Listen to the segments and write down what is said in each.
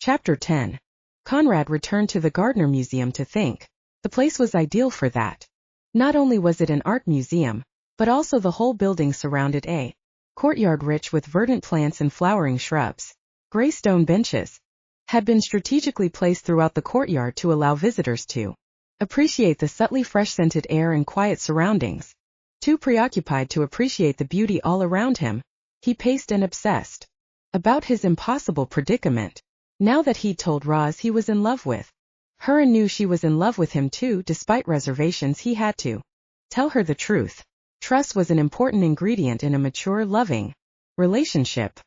Chapter 10. Conrad returned to the Gardner Museum to think. The place was ideal for that. Not only was it an art museum, but also the whole building surrounded a courtyard rich with verdant plants and flowering shrubs. Gray stone benches had been strategically placed throughout the courtyard to allow visitors to appreciate the subtly fresh-scented air and quiet surroundings. Too preoccupied to appreciate the beauty all around him, he paced and obsessed about his impossible predicament. Now that he'd told Roz he was in love with her and knew she was in love with him too, despite reservations, he had to tell her the truth. Trust was an important ingredient in a mature, loving relationship.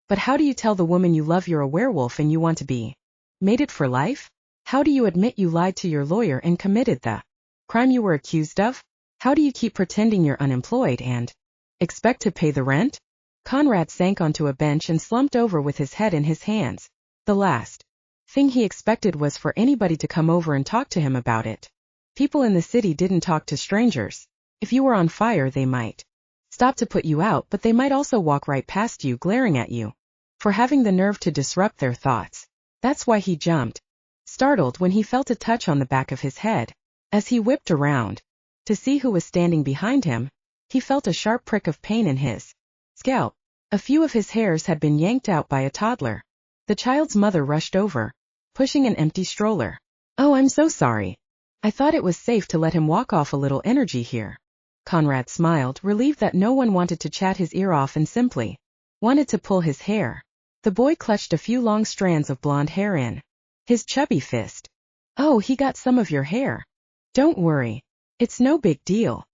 But how do you tell the woman you love you're a werewolf and you want to be mated for life? How do you admit you lied to your lawyer and committed the crime you were accused of? How do you keep pretending you're unemployed and expect to pay the rent? Conrad sank onto a bench and slumped over with his head in his hands. The last thing he expected was for anybody to come over and talk to him about it. People in the city didn't talk to strangers. If you were on fire, they might stop to put you out, but they might also walk right past you, glaring at you for having the nerve to disrupt their thoughts. That's why he jumped, startled, when he felt a touch on the back of his head. As he whipped around to see who was standing behind him, he felt a sharp prick of pain in his scalp. A few of his hairs had been yanked out by a toddler. The child's mother rushed over, pushing an empty stroller. "Oh, I'm so sorry. I thought it was safe to let him walk off. A little energy here." Conrad smiled, relieved that no one wanted to chat his ear off and simply wanted to pull his hair. The boy clutched a few long strands of blonde hair in his chubby fist. "Oh, he got some of your hair. Don't worry. It's no big deal."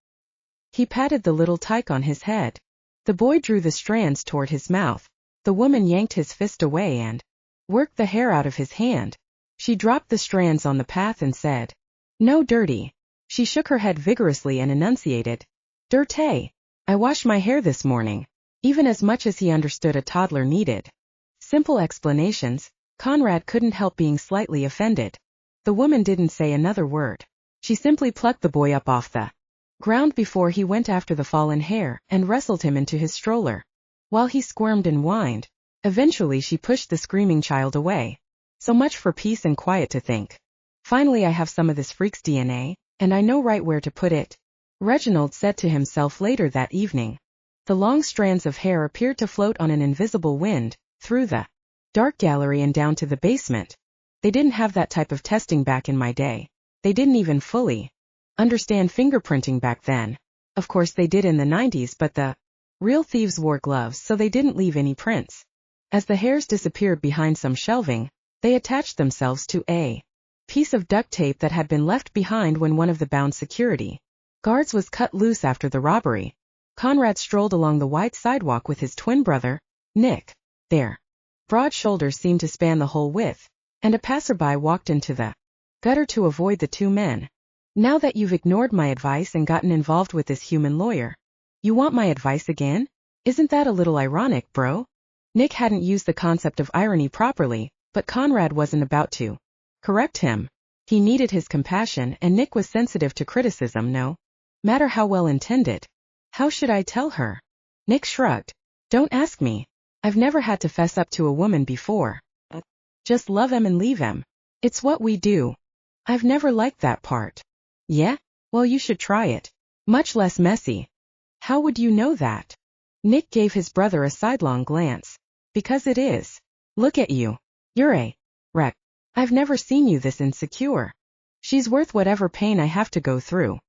He patted the little tyke on his head. The boy drew the strands toward his mouth. The woman yanked his fist away and worked the hair out of his hand. She dropped the strands on the path and said, "No dirty." She shook her head vigorously and enunciated, "Dirty. I washed my hair this morning." Even as much as he understood a toddler needed simple explanations, Conrad couldn't help being slightly offended. The woman didn't say another word. She simply plucked the boy up off the ground before he went after the fallen hair and wrestled him into his stroller. While he squirmed and whined, eventually she pushed the screaming child away. So much for peace and quiet to think. Finally, I have some of this freak's DNA, and I know right where to put it, Reginald said to himself later that evening. The long strands of hair appeared to float on an invisible wind, through the dark gallery and down to the basement. They didn't have that type of testing back in my day. They didn't even fully understand fingerprinting back then. Of course they did in the 90s, but the real thieves wore gloves, so they didn't leave any prints. As the hairs disappeared behind some shelving, they attached themselves to a piece of duct tape that had been left behind when one of the bound security guards was cut loose after the robbery. Conrad strolled along the wide sidewalk with his twin brother, Nick. Their broad shoulders seemed to span the whole width, and a passerby walked into the gutter to avoid the two men. "Now that you've ignored my advice and gotten involved with this human lawyer, you want my advice again? Isn't that a little ironic, bro?" Nick hadn't used the concept of irony properly, but Conrad wasn't about to correct him. He needed his compassion, and Nick was sensitive to criticism, no matter how well intended. "How should I tell her?" Nick shrugged. "Don't ask me. I've never had to fess up to a woman before. Just love him and leave him. It's what we do." "I've never liked that part." "Yeah? Well, you should try it. Much less messy." "How would you know that?" Nick gave his brother a sidelong glance. "Because it is. Look at you. You're a wreck. I've never seen you this insecure." "She's worth whatever pain I have to go through."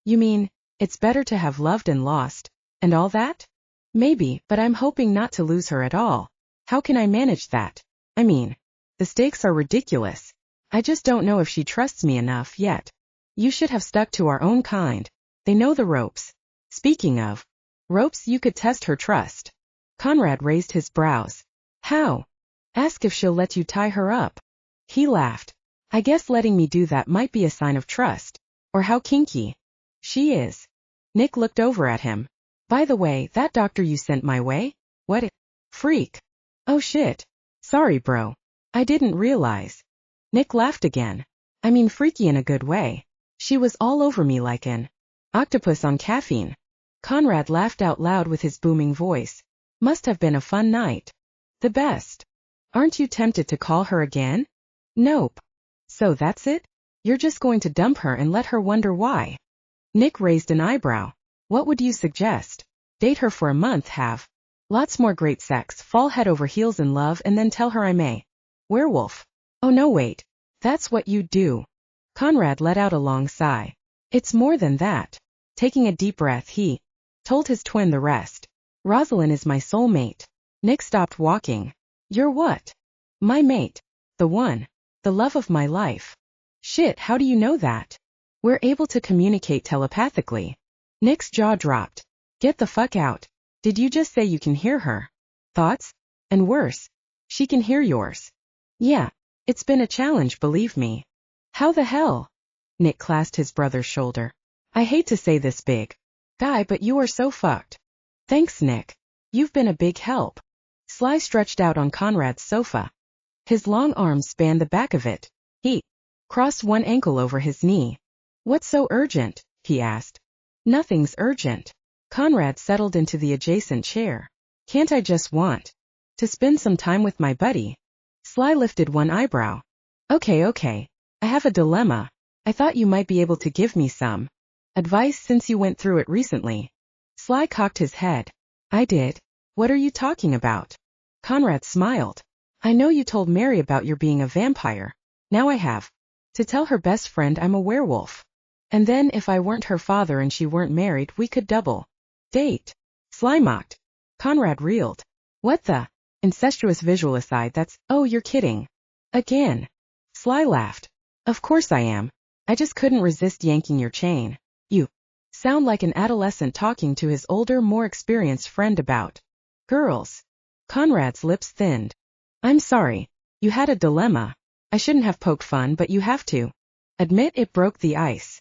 "You mean, it's better to have loved and lost, and all that?" "Maybe, but I'm hoping not to lose her at all." "How can I manage that? I mean, the stakes are ridiculous. I just don't know if she trusts me enough yet." "You should have stuck to our own kind. They know the ropes." "Speaking of ropes, you could test her trust." Conrad raised his brows. "How?" "Ask if she'll let you tie her up." He laughed. "I guess letting me do that might be a sign of trust. Or how kinky she is." Nick looked over at him. "By the way, that doctor you sent my way? What a freak." "Oh shit. Sorry, bro. I didn't realize." Nick laughed again. "I mean freaky in a good way. She was all over me like an octopus on caffeine." Conrad laughed out loud with his booming voice. "Must have been a fun night." "The best." Aren't you tempted to call her again? Nope. So that's it? You're just going to dump her and let her wonder why? Nick raised an eyebrow. What would you suggest? Date her for a month, have lots more great sex, fall head over heels in love, and then tell her I'm a werewolf. Oh no, wait. That's what you do. Conrad let out a long sigh. It's more than that. Taking a deep breath, he told his twin the rest. Rosalind is my soulmate. Nick stopped walking. You're what? My mate. The one. The love of my life. Shit, how do you know that? We're able to communicate telepathically. Nick's jaw dropped. Get the fuck out. Did you just say you can hear her thoughts? And worse, she can hear yours. Yeah, it's been a challenge, believe me. How the hell? Nick clasped his brother's shoulder. I hate to say this, big guy, but you are so fucked. Thanks, Nick. You've been a big help. Sly stretched out on Conrad's sofa. His long arms spanned the back of it. He crossed one ankle over his knee. What's so urgent? He asked. Nothing's urgent. Conrad settled into the adjacent chair. Can't I just want to spend some time with my buddy? Sly lifted one eyebrow. Okay. I have a dilemma. I thought you might be able to give me some advice since you went through it recently. Sly cocked his head. I did. What are you talking about? Conrad smiled. I know you told Mary about your being a vampire. Now I have to tell her best friend I'm a werewolf. And then if I weren't her father and she weren't married, we could double date. Sly mocked. Conrad reeled. What the? Incestuous visual aside, that's, oh, you're kidding. Again. Sly laughed. Of course I am. I just couldn't resist yanking your chain. You sound like an adolescent talking to his older, more experienced friend about girls. Conrad's lips thinned. I'm sorry. You had a dilemma. I shouldn't have poked fun, but you have to admit it broke the ice.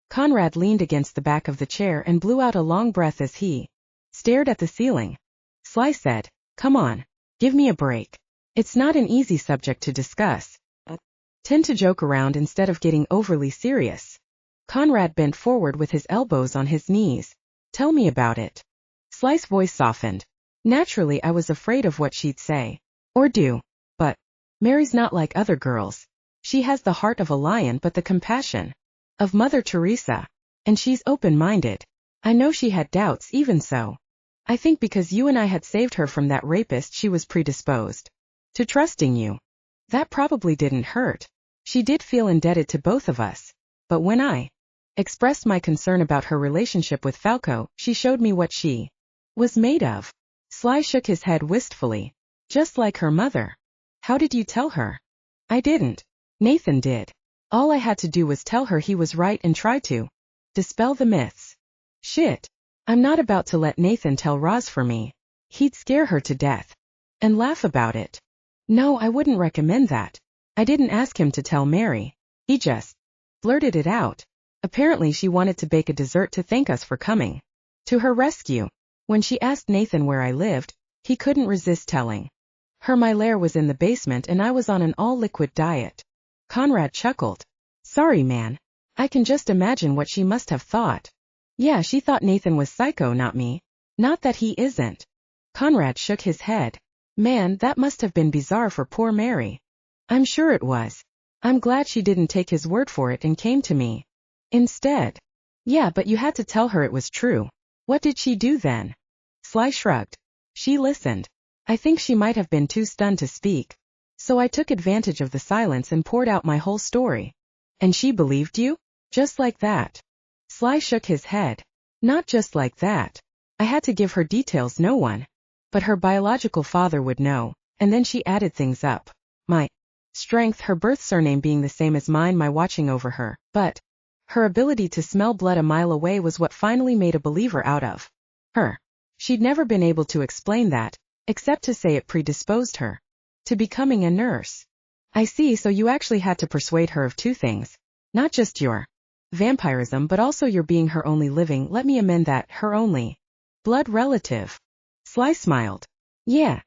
Conrad leaned against the back of the chair and blew out a long breath as he stared at the ceiling. Sly said, Come on. Give me a break. It's not an easy subject to discuss. Tend to joke around instead of getting overly serious. Conrad bent forward with his elbows on his knees. Tell me about it. Sly's voice softened. Naturally, I was afraid of what she'd say. Or do. But Mary's not like other girls. She has the heart of a lion but the compassion of Mother Teresa. And she's open-minded. I know she had doubts even so. I think because you and I had saved her from that rapist, she was predisposed to trusting you. That probably didn't hurt. She did feel indebted to both of us. But when I expressed my concern about her relationship with Falco, she showed me what she was made of. Sly shook his head wistfully. Just like her mother. How did you tell her? I didn't. Nathan did. All I had to do was tell her he was right and try to dispel the myths. Shit. I'm not about to let Nathan tell Roz for me. He'd scare her to death. And laugh about it. No, I wouldn't recommend that. I didn't ask him to tell Mary. He just blurted it out. Apparently she wanted to bake a dessert to thank us for coming to her rescue. When she asked Nathan where I lived, he couldn't resist telling her my lair was in the basement and I was on an all-liquid diet. Conrad chuckled. Sorry, man. I can just imagine what she must have thought. Yeah, she thought Nathan was psycho, not me. Not that he isn't. Conrad shook his head. Man, that must have been bizarre for poor Mary. I'm sure it was. I'm glad she didn't take his word for it and came to me instead. Yeah, but you had to tell her it was true. What did she do then? Sly shrugged. She listened. I think she might have been too stunned to speak. So I took advantage of the silence and poured out my whole story. And she believed you? Just like that? Sly shook his head. Not just like that. I had to give her details no one but her biological father would know, and then she added things up. My strength, her birth surname being the same as mine, my watching over her, but her ability to smell blood a mile away was what finally made a believer out of her. She'd never been able to explain that, except to say it predisposed her to becoming a nurse. I see, so you actually had to persuade her of two things. Not just your vampirism, but also your being her only living, let me amend that, her only blood relative. Sly smiled. Yeah.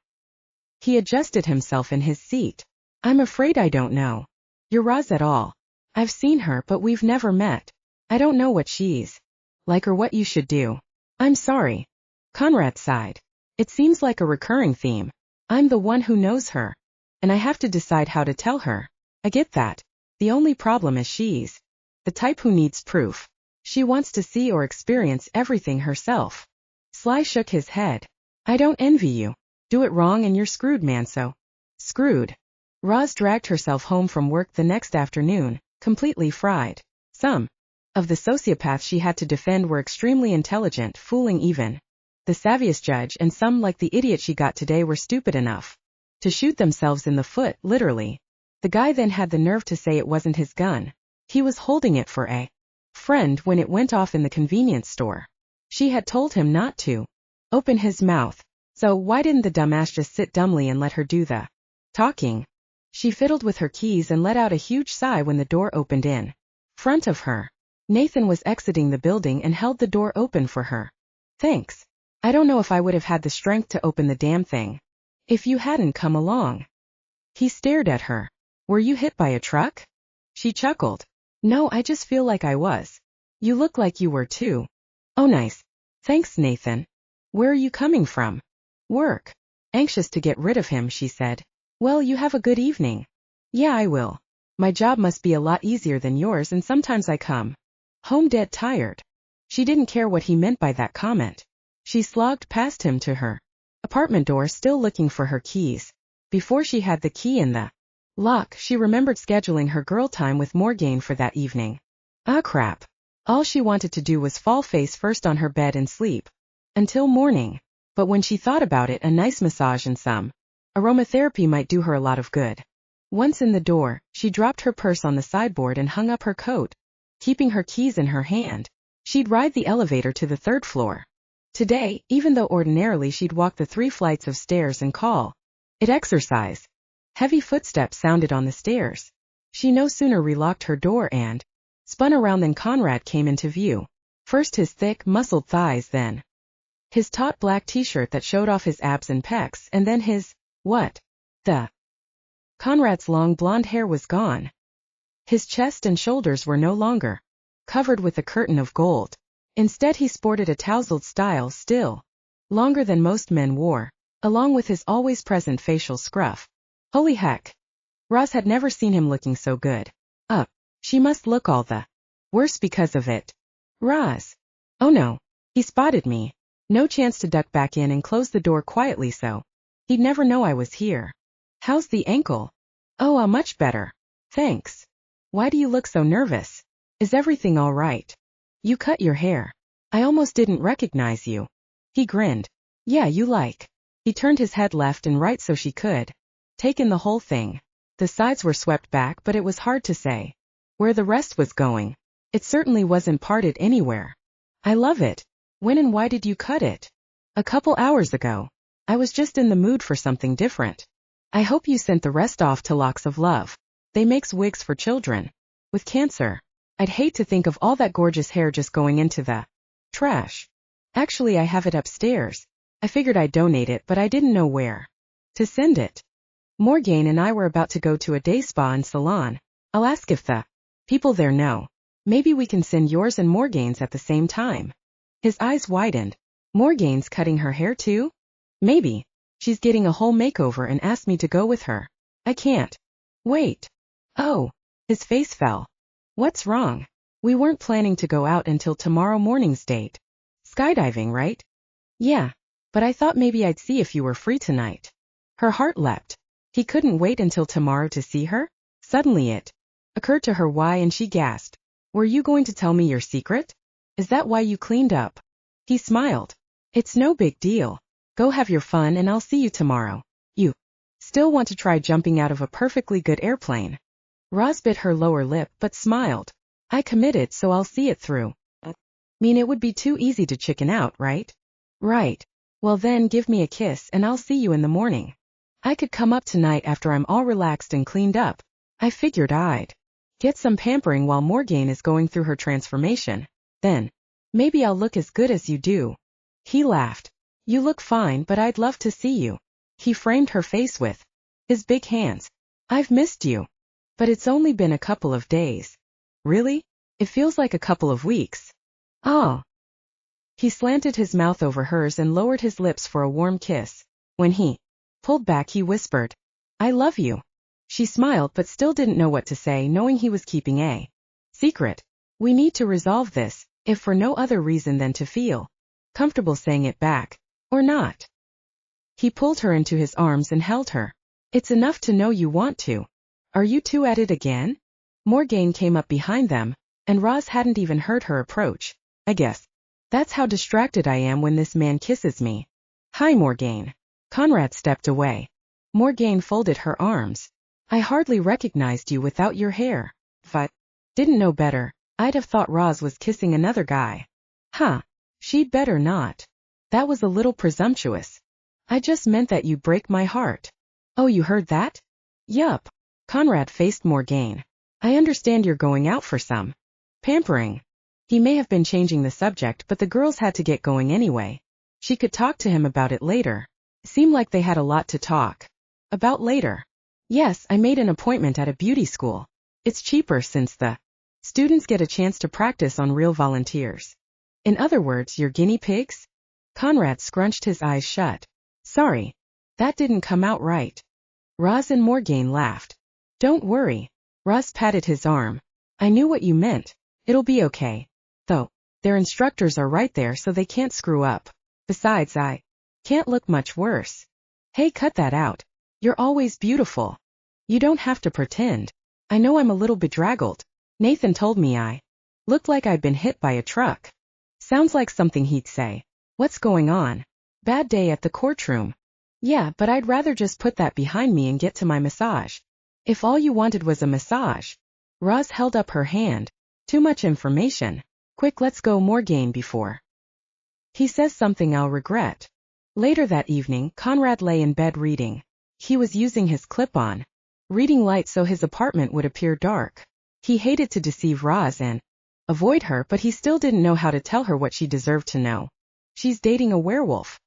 He adjusted himself in his seat. I'm afraid I don't know your Roz at all. I've seen her, but we've never met. I don't know what she's like or what you should do. I'm sorry. Conrad sighed. It seems like a recurring theme. I'm the one who knows her. and I have to decide how to tell her. I get that. The only problem is she's the type who needs proof. She wants to see or experience everything herself. Sly shook his head. I don't envy you. Do it wrong and you're screwed, Manso. Screwed. Roz dragged herself home from work the next afternoon, completely fried. Some of the sociopaths she had to defend were extremely intelligent, fooling even the savviest judge, and some, like the idiot she got today, were stupid enough to shoot themselves in the foot, literally. The guy then had the nerve to say it wasn't his gun. He was holding it for a friend when it went off in the convenience store. She had told him not to open his mouth. So why didn't the dumbass just sit dumbly and let her do the talking? She fiddled with her keys and let out a huge sigh when the door opened in front of her. Nathan was exiting the building and held the door open for her. Thanks. I don't know if I would have had the strength to open the damn thing if you hadn't come along. He stared at her. Were you hit by a truck? She chuckled. No, I just feel like I was. You look like you were too. Oh, nice. Thanks, Nathan. Where are you coming from? Work. Anxious to get rid of him, she said. Well, you have a good evening. Yeah, I will. My job must be a lot easier than yours, and sometimes I come home dead tired. She didn't care what he meant by that comment. She slogged past him to her apartment door, still looking for her keys. Before she had the key in the lock, she remembered scheduling her girl time with Morgane for that evening. Ah, crap. All she wanted to do was fall face first on her bed and sleep until morning. But when she thought about it, a nice massage and some aromatherapy might do her a lot of good. Once in the door, she dropped her purse on the sideboard and hung up her coat. Keeping her keys in her hand, she'd ride the elevator to the 3rd floor. Today, even though ordinarily she'd walk the 3 flights of stairs and call it exercise, heavy footsteps sounded on the stairs. She no sooner relocked her door and spun around than Conrad came into view. First his thick, muscled thighs, then his taut black t-shirt that showed off his abs and pecs, and then his, what? The. Conrad's long blonde hair was gone. His chest and shoulders were no longer covered with a curtain of gold. Instead he sported a tousled style still longer than most men wore, along with his always present facial scruff. Holy heck. Roz had never seen him looking so good. She must look all the worse because of it. Roz. Oh no. He spotted me. No chance to duck back in and close the door quietly so he'd never know I was here. How's the ankle? Oh, much better. Thanks. Why do you look so nervous? Is everything all right? You cut your hair. I almost didn't recognize you. He grinned. Yeah, you like. He turned his head left and right so she could take in the whole thing. The sides were swept back, but it was hard to say where the rest was going. It certainly wasn't parted anywhere. I love it. When and why did you cut it? A couple hours ago. I was just in the mood for something different. I hope you sent the rest off to Locks of Love. They makes wigs for children with cancer. I'd hate to think of all that gorgeous hair just going into the trash. Actually, I have it upstairs. I figured I'd donate it, but I didn't know where to send it. Morgane and I were about to go to a day spa and salon. I'll ask if the people there know. Maybe we can send yours and Morgane's at the same time. His eyes widened. Morgane's cutting her hair too? Maybe. She's getting a whole makeover and asked me to go with her. I can't. Wait. Oh. His face fell. What's wrong? We weren't planning to go out until tomorrow morning's date. Skydiving, right? Yeah. But I thought maybe I'd see if you were free tonight. Her heart leapt. He couldn't wait until tomorrow to see her? Suddenly it occurred to her why, and she gasped. Were you going to tell me your secret? Is that why you cleaned up? He smiled. It's no big deal. Go have your fun and I'll see you tomorrow. You still want to try jumping out of a perfectly good airplane? Roz bit her lower lip but smiled. I committed, so I'll see it through. Mean it would be too easy to chicken out, right? Right. Well then give me a kiss and I'll see you in the morning. I could come up tonight after I'm all relaxed and cleaned up. I figured I'd get some pampering while Morgane is going through her transformation. Then maybe I'll look as good as you do. He laughed. You look fine, but I'd love to see you. He framed her face with his big hands. I've missed you. But it's only been a couple of days. Really? It feels like a couple of weeks. Oh. He slanted his mouth over hers and lowered his lips for a warm kiss. When he pulled back, he whispered, I love you. She smiled but still didn't know what to say, knowing he was keeping a secret. We need to resolve this, if for no other reason than to feel comfortable saying it back. Or not. He pulled her into his arms and held her. It's enough to know you want to. Are you two at it again? Morgane came up behind them, and Roz hadn't even heard her approach. I guess that's how distracted I am when this man kisses me. Hi, Morgane. Conrad stepped away. Morgane folded her arms. I hardly recognized you without your hair. But didn't know better. I'd have thought Roz was kissing another guy. Huh. She'd better not. That was a little presumptuous. I just meant that you'd break my heart. Oh, you heard that? Yup. Conrad faced Morgane. I understand you're going out for some pampering. He may have been changing the subject, but the girls had to get going anyway. She could talk to him about it later. Seemed like they had a lot to talk about later. Yes, I made an appointment at a beauty school. It's cheaper since the students get a chance to practice on real volunteers. In other words, you're guinea pigs? Conrad scrunched his eyes shut. Sorry. That didn't come out right. Roz and Morgane laughed. Don't worry. Roz patted his arm. I knew what you meant. It'll be okay. Though, their instructors are right there so they can't screw up. Besides, I can't look much worse. Hey, cut that out. You're always beautiful. You don't have to pretend. I know I'm a little bedraggled. Nathan told me I looked like I'd been hit by a truck. Sounds like something he'd say. What's going on? Bad day at the courtroom. Yeah, but I'd rather just put that behind me and get to my massage. If all you wanted was a massage. Roz held up her hand. Too much information. Quick, let's go, Morgane, before he says something I'll regret. Later that evening, Conrad lay in bed reading. He was using his clip-on reading light so his apartment would appear dark. He hated to deceive Roz and avoid her, but he still didn't know how to tell her what she deserved to know. She's dating a werewolf.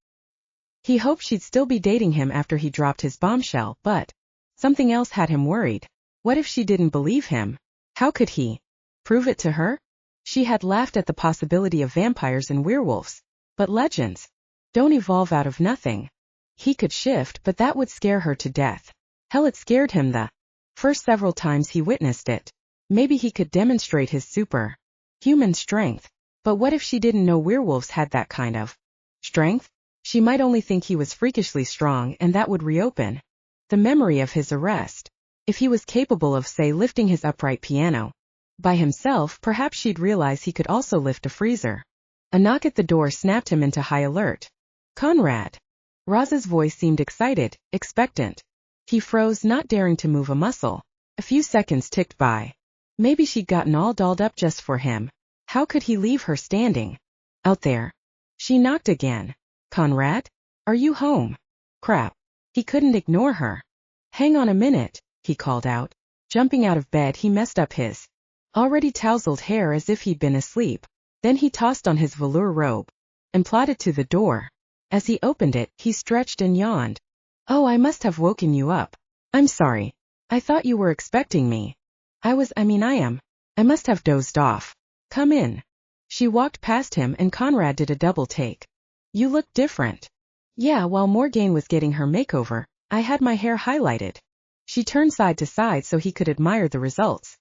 He hoped she'd still be dating him after he dropped his bombshell, but something else had him worried. What if she didn't believe him? How could he prove it to her? She had laughed at the possibility of vampires and werewolves. But legends don't evolve out of nothing. He could shift, but that would scare her to death. Hell, it scared him the first several times he witnessed it. Maybe he could demonstrate his superhuman strength. But what if she didn't know werewolves had that kind of strength? She might only think he was freakishly strong, and that would reopen the memory of his arrest. If he was capable of, say, lifting his upright piano by himself, perhaps she'd realize he could also lift a freezer. A knock at the door snapped him into high alert. Conrad. Roz's voice seemed excited, expectant. He froze, not daring to move a muscle. A few seconds ticked by. Maybe she'd gotten all dolled up just for him. How could he leave her standing out there? She knocked again. Conrad? Are you home? Crap. He couldn't ignore her. Hang on a minute, he called out. Jumping out of bed, he messed up his already tousled hair as if he'd been asleep. Then he tossed on his velour robe and plodded to the door. As he opened it, he stretched and yawned. Oh, I must have woken you up. I'm sorry. I thought you were expecting me. I am. I must have dozed off. Come in. She walked past him and Conrad did a double take. You look different. Yeah, while Morgane was getting her makeover, I had my hair highlighted. She turned side to side so he could admire the results.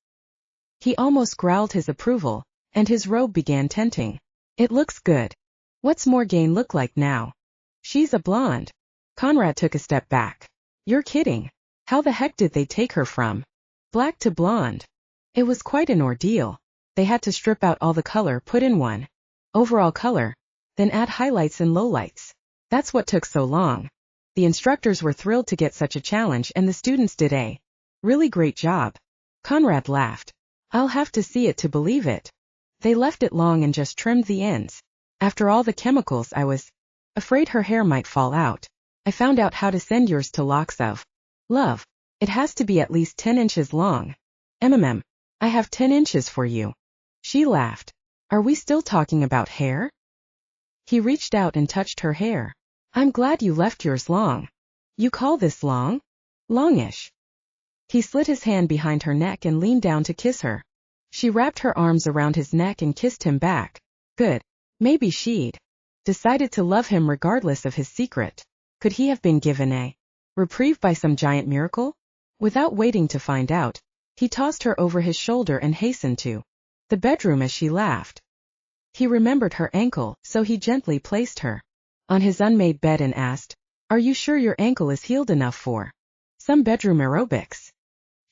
He almost growled his approval, and his robe began tinting. It looks good. What's Morgane look like now? She's a blonde. Conrad took a step back. You're kidding. How the heck did they take her from black to blonde? It was quite an ordeal. They had to strip out all the color, put in one overall color, then add highlights and lowlights. That's what took so long. The instructors were thrilled to get such a challenge, and the students did a really great job. Conrad laughed. I'll have to see it to believe it. They left it long and just trimmed the ends. After all the chemicals, I was afraid her hair might fall out. I found out how to send yours to locks of love. It has to be at least 10 inches long. I have 10 inches for you. She laughed. Are we still talking about hair? He reached out and touched her hair. I'm glad you left yours long. You call this long? Longish. He slid his hand behind her neck and leaned down to kiss her. She wrapped her arms around his neck and kissed him back. Good. Maybe she'd decided to love him regardless of his secret. Could he have been given a Reprieved by some giant miracle? Without waiting to find out, he tossed her over his shoulder and hastened to the bedroom as she laughed. He remembered her ankle, so he gently placed her on his unmade bed and asked, "Are you sure your ankle is healed enough for some bedroom aerobics?"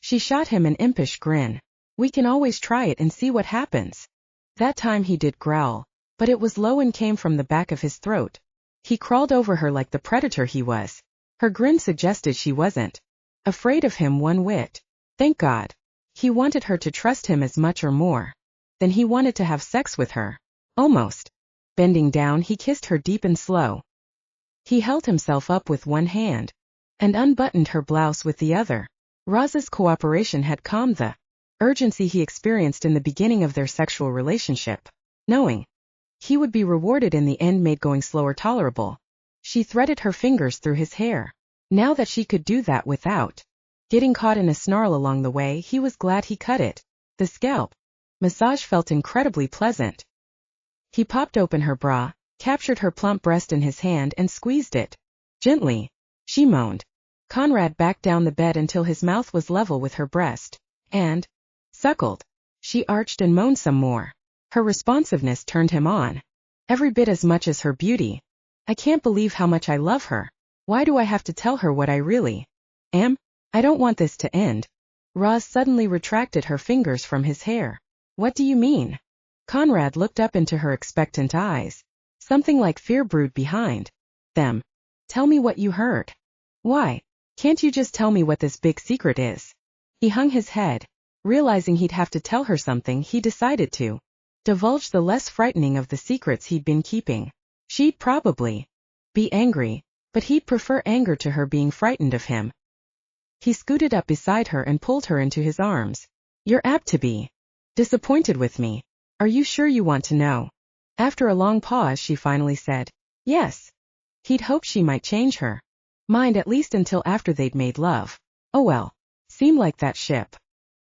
She shot him an impish grin. "We can always try it and see what happens." That time he did growl, but it was low and came from the back of his throat. He crawled over her like the predator he was. Her grin suggested she wasn't afraid of him one whit. Thank God. He wanted her to trust him as much or more than he wanted to have sex with her. Almost. Bending down, he kissed her deep and slow. He held himself up with one hand and unbuttoned her blouse with the other. Roz's cooperation had calmed the urgency he experienced in the beginning of their sexual relationship. Knowing he would be rewarded in the end made going slower tolerable. She threaded her fingers through his hair. Now that she could do that without getting caught in a snarl along the way, he was glad he cut it. The scalp massage felt incredibly pleasant. He popped open her bra, captured her plump breast in his hand and squeezed it gently. She moaned. Conrad backed down the bed until his mouth was level with her breast and suckled. She arched and moaned some more. Her responsiveness turned him on, every bit as much as her beauty. "I can't believe how much I love her. Why do I have to tell her what I really am? I don't want this to end." Roz suddenly retracted her fingers from his hair. "What do you mean?" Conrad looked up into her expectant eyes. Something like fear brewed behind them. "Tell me what you heard." "Why? Can't you just tell me what this big secret is?" He hung his head. Realizing he'd have to tell her something, he decided to divulge the less frightening of the secrets he'd been keeping. She'd probably be angry, but he'd prefer anger to her being frightened of him. He scooted up beside her and pulled her into his arms. "You're apt to be disappointed with me. Are you sure you want to know?" After a long pause, she finally said, "Yes." He'd hoped she might change her mind at least until after they'd made love. Oh well. Seemed like that ship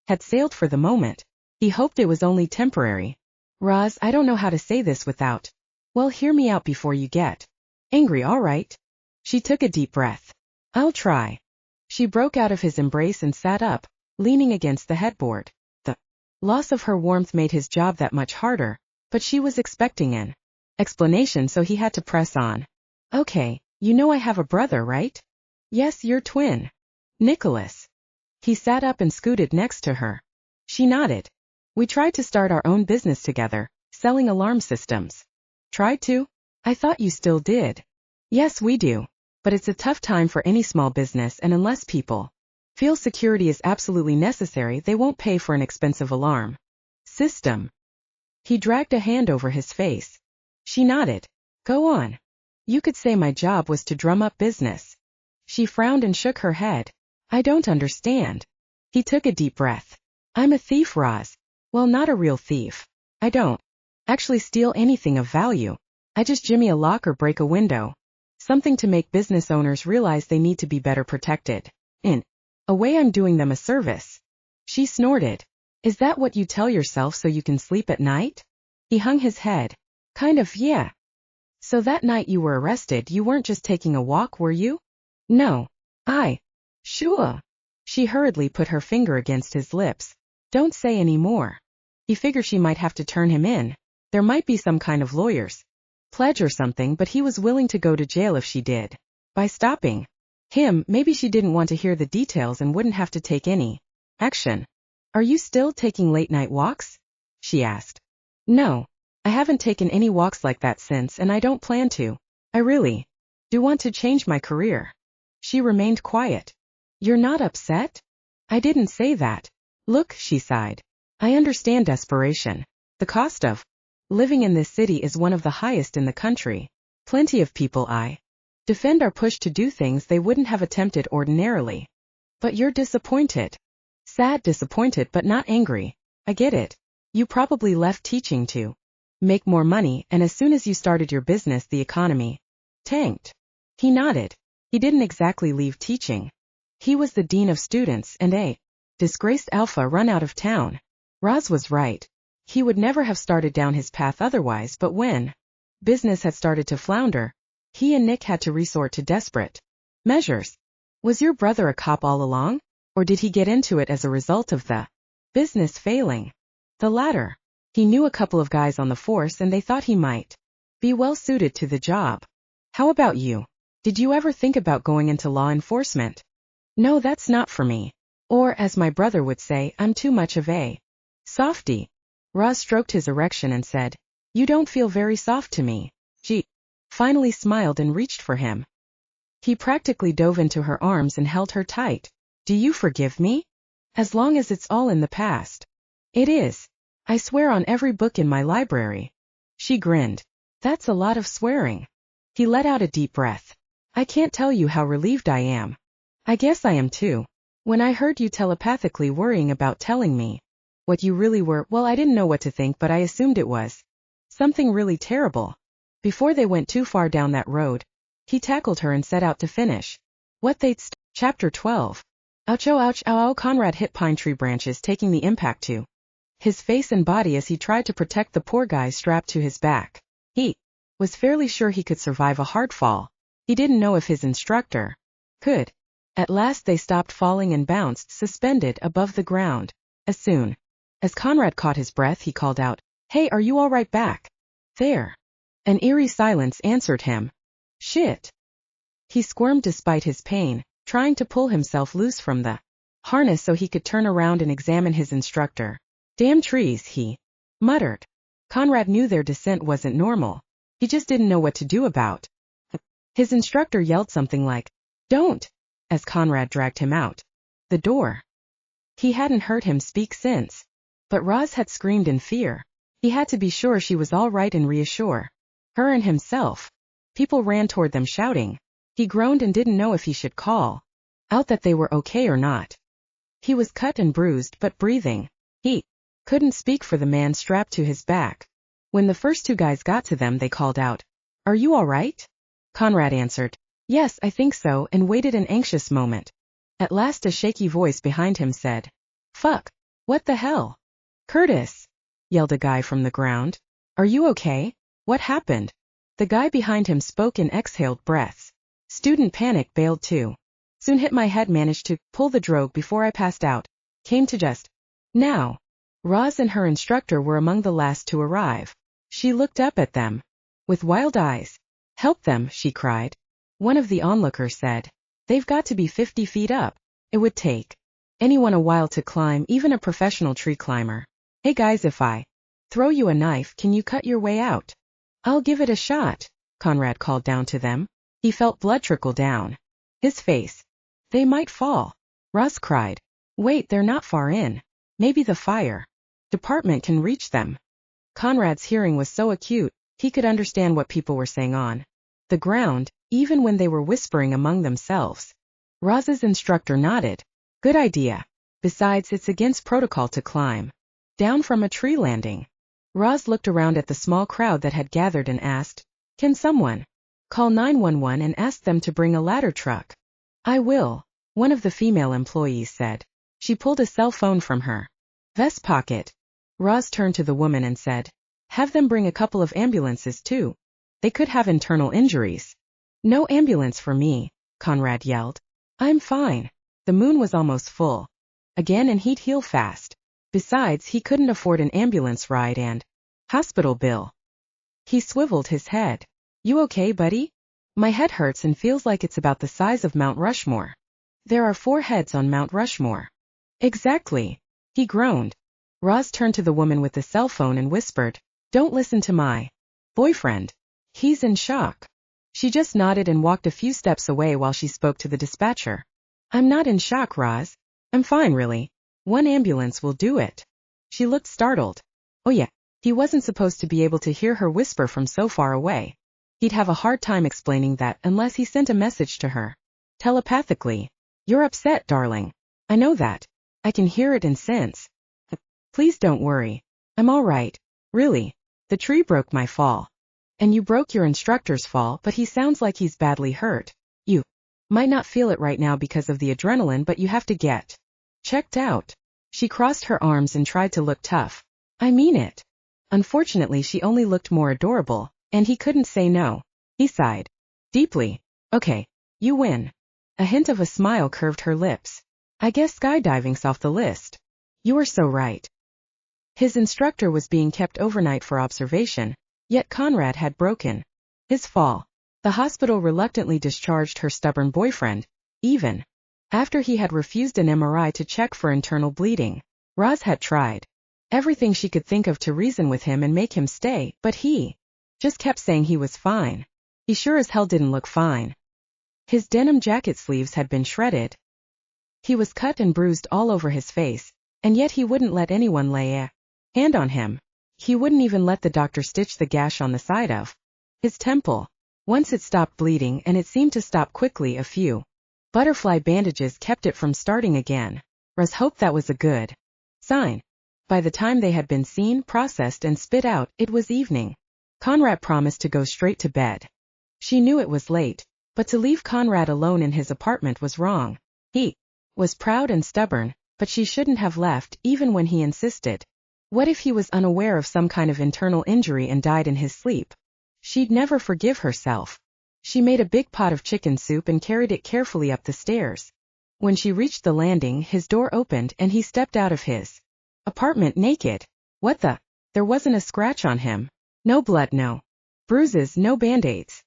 had sailed for the moment. He hoped it was only temporary. "Roz, I don't know how to say this without. Well, hear me out before you get angry, all right?" She took a deep breath. "I'll try." She broke out of his embrace and sat up, leaning against the headboard. The loss of her warmth made his job that much harder, but she was expecting an explanation, so he had to press on. "Okay, you know I have a brother, right?" "Yes, your twin. Nicholas." He sat up and scooted next to her. She nodded. "We tried to start our own business together, selling alarm systems." "Tried to? I thought you still did." "Yes, we do. But it's a tough time for any small business, and unless people feel security is absolutely necessary, they won't pay for an expensive alarm system." He dragged a hand over his face. She nodded. "Go on." "You could say my job was to drum up business." She frowned and shook her head. "I don't understand." He took a deep breath. "I'm a thief, Roz. Well, not a real thief. I don't actually steal anything of value. I just jimmy a lock or break a window. Something to make business owners realize they need to be better protected. In a way, I'm doing them a service." She snorted. "Is that what you tell yourself so you can sleep at night?" He hung his head. "Kind of, yeah." "So that night you were arrested, you weren't just taking a walk, were you?" "No. Sure." She hurriedly put her finger against his lips. "Don't say any more." He figured she might have to turn him in. There might be some kind of lawyer's pledge or something, but he was willing to go to jail if she did. By stopping him, maybe she didn't want to hear the details and wouldn't have to take any action. "Are you still taking late-night walks?" she asked. "No. I haven't taken any walks like that since, and I don't plan to. I really do want to change my career." She remained quiet. "You're not upset?" "I didn't say that. Look," she sighed. "I understand desperation. The cost of living in this city is one of the highest in the country. Plenty of people I defend are pushed to do things they wouldn't have attempted ordinarily. But you're disappointed." "Sad, disappointed, but not angry. I get it. You probably left teaching to make more money, and as soon as you started your business, the economy tanked." He nodded. He didn't exactly leave teaching. He was the dean of students and a disgraced alpha run out of town. Roz was right. He would never have started down his path otherwise, but when business had started to flounder, he and Nick had to resort to desperate measures. Was your brother a cop all along? Or did he get into it as a result of the business failing? The latter. He knew a couple of guys on the force and they thought he might be well suited to the job. How about you? Did you ever think about going into law enforcement? No, that's not for me. Or, as my brother would say, I'm too much of a softie. Roz stroked his erection and said, You don't feel very soft to me. She finally smiled and reached for him. He practically dove into her arms and held her tight. Do you forgive me? As long as it's all in the past. It is. I swear on every book in my library. She grinned. That's a lot of swearing. He let out a deep breath. I can't tell you how relieved I am. I guess I am too. When I heard you telepathically worrying about telling me what you really were, well, I didn't know what to think, but I assumed it was something really terrible. Before they went too far down that road, he tackled her and set out to finish what they'd Chapter 12. Ouch, oh, ouch, ow, ow. Conrad hit pine tree branches, taking the impact to his face and body as he tried to protect the poor guy strapped to his back. He was fairly sure he could survive a hard fall. He didn't know if his instructor could. At last they stopped falling and bounced, suspended above the ground. As soon as Conrad caught his breath, he called out, Hey, are you all right back there? An eerie silence answered him. Shit. He squirmed despite his pain, trying to pull himself loose from the harness so he could turn around and examine his instructor. Damn trees, he muttered. Conrad knew their descent wasn't normal. He just didn't know what to do about. His instructor yelled something like, Don't, as Conrad dragged him out the door. He hadn't heard him speak since. But Roz had screamed in fear. He had to be sure she was all right and reassure her and himself. People ran toward them shouting. He groaned and didn't know if he should call out that they were okay or not. He was cut and bruised but breathing. He couldn't speak for the man strapped to his back. When the first two guys got to them, they called out, Are you all right? Conrad answered, Yes, I think so, and waited an anxious moment. At last a shaky voice behind him said, Fuck, what the hell? Curtis, yelled a guy from the ground. Are you okay? What happened? The guy behind him spoke in exhaled breaths. Student panic bailed too. Soon hit my head, managed to pull the drogue before I passed out. Came to just now. Roz and her instructor were among the last to arrive. She looked up at them with wild eyes. Help them, she cried. One of the onlookers said, They've got to be 50 feet up. It would take anyone a while to climb, even a professional tree climber. Hey guys, if I throw you a knife, can you cut your way out? I'll give it a shot, Conrad called down to them. He felt blood trickle down his face. They might fall. Roz cried. Wait, they're not far in. Maybe the fire department can reach them. Conrad's hearing was so acute, he could understand what people were saying on the ground, even when they were whispering among themselves. Roz's instructor nodded. Good idea. Besides, it's against protocol to climb down from a tree landing. Roz looked around at the small crowd that had gathered and asked, Can someone call 911 and ask them to bring a ladder truck? I will, one of the female employees said. She pulled a cell phone from her vest pocket. Roz turned to the woman and said, Have them bring a couple of ambulances too. They could have internal injuries. No ambulance for me, Conrad yelled. I'm fine. The moon was almost full again and he'd heal fast. Besides, he couldn't afford an ambulance ride and hospital bill. He swiveled his head. You okay, buddy? My head hurts and feels like it's about the size of Mount Rushmore. There are 4 heads on Mount Rushmore. Exactly. He groaned. Roz turned to the woman with the cell phone and whispered, Don't listen to my boyfriend. He's in shock. She just nodded and walked a few steps away while she spoke to the dispatcher. I'm not in shock, Roz. I'm fine, really. 1 ambulance will do it. She looked startled. Oh yeah, he wasn't supposed to be able to hear her whisper from so far away. He'd have a hard time explaining that unless he sent a message to her telepathically. You're upset, darling. I know that. I can hear it and sense. Please don't worry. I'm all right. Really. The tree broke my fall. And you broke your instructor's fall, but he sounds like he's badly hurt. You might not feel it right now because of the adrenaline, but you have to get checked out. She crossed her arms and tried to look tough. I mean it. Unfortunately, she only looked more adorable, and he couldn't say no. He sighed deeply. Okay, you win. A hint of a smile curved her lips. I guess skydiving's off the list. You were so right. His instructor was being kept overnight for observation, yet Conrad had broken his fall. The hospital reluctantly discharged her stubborn boyfriend, even after he had refused an MRI to check for internal bleeding. Roz had tried everything she could think of to reason with him and make him stay, but he just kept saying he was fine. He sure as hell didn't look fine. His denim jacket sleeves had been shredded. He was cut and bruised all over his face, and yet he wouldn't let anyone lay a hand on him. He wouldn't even let the doctor stitch the gash on the side of his temple. Once it stopped bleeding, and it seemed to stop quickly. A few butterfly bandages kept it from starting again. Roz hoped that was a good sign. By the time they had been seen, processed, and spit out, it was evening. Conrad promised to go straight to bed. She knew it was late, but to leave Conrad alone in his apartment was wrong. He was proud and stubborn, but she shouldn't have left, even when he insisted. What if he was unaware of some kind of internal injury and died in his sleep? She'd never forgive herself. She made a big pot of chicken soup and carried it carefully up the stairs. When she reached the landing, his door opened and he stepped out of his apartment naked. What the? There wasn't a scratch on him. No blood, no bruises, no band-aids.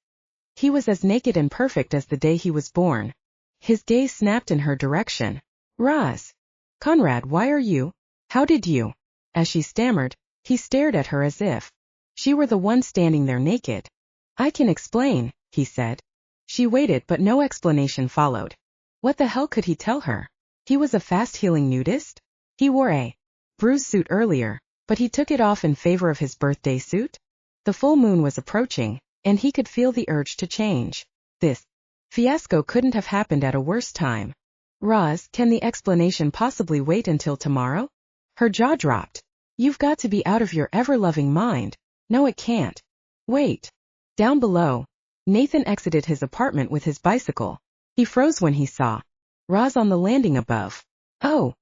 He was as naked and perfect as the day he was born. His gaze snapped in her direction. Roz. Conrad, why are you? How did you? As she stammered, he stared at her as if she were the one standing there naked. I can explain, he said. She waited, but no explanation followed. What the hell could he tell her? He was a fast-healing nudist? He wore a bruise suit earlier, but he took it off in favor of his birthday suit? The full moon was approaching, and he could feel the urge to change. This fiasco couldn't have happened at a worse time. Roz, can the explanation possibly wait until tomorrow? Her jaw dropped. You've got to be out of your ever-loving mind. No, it can't. Wait. Down below, Nathan exited his apartment with his bicycle. He froze when he saw Roz on the landing above. Oh.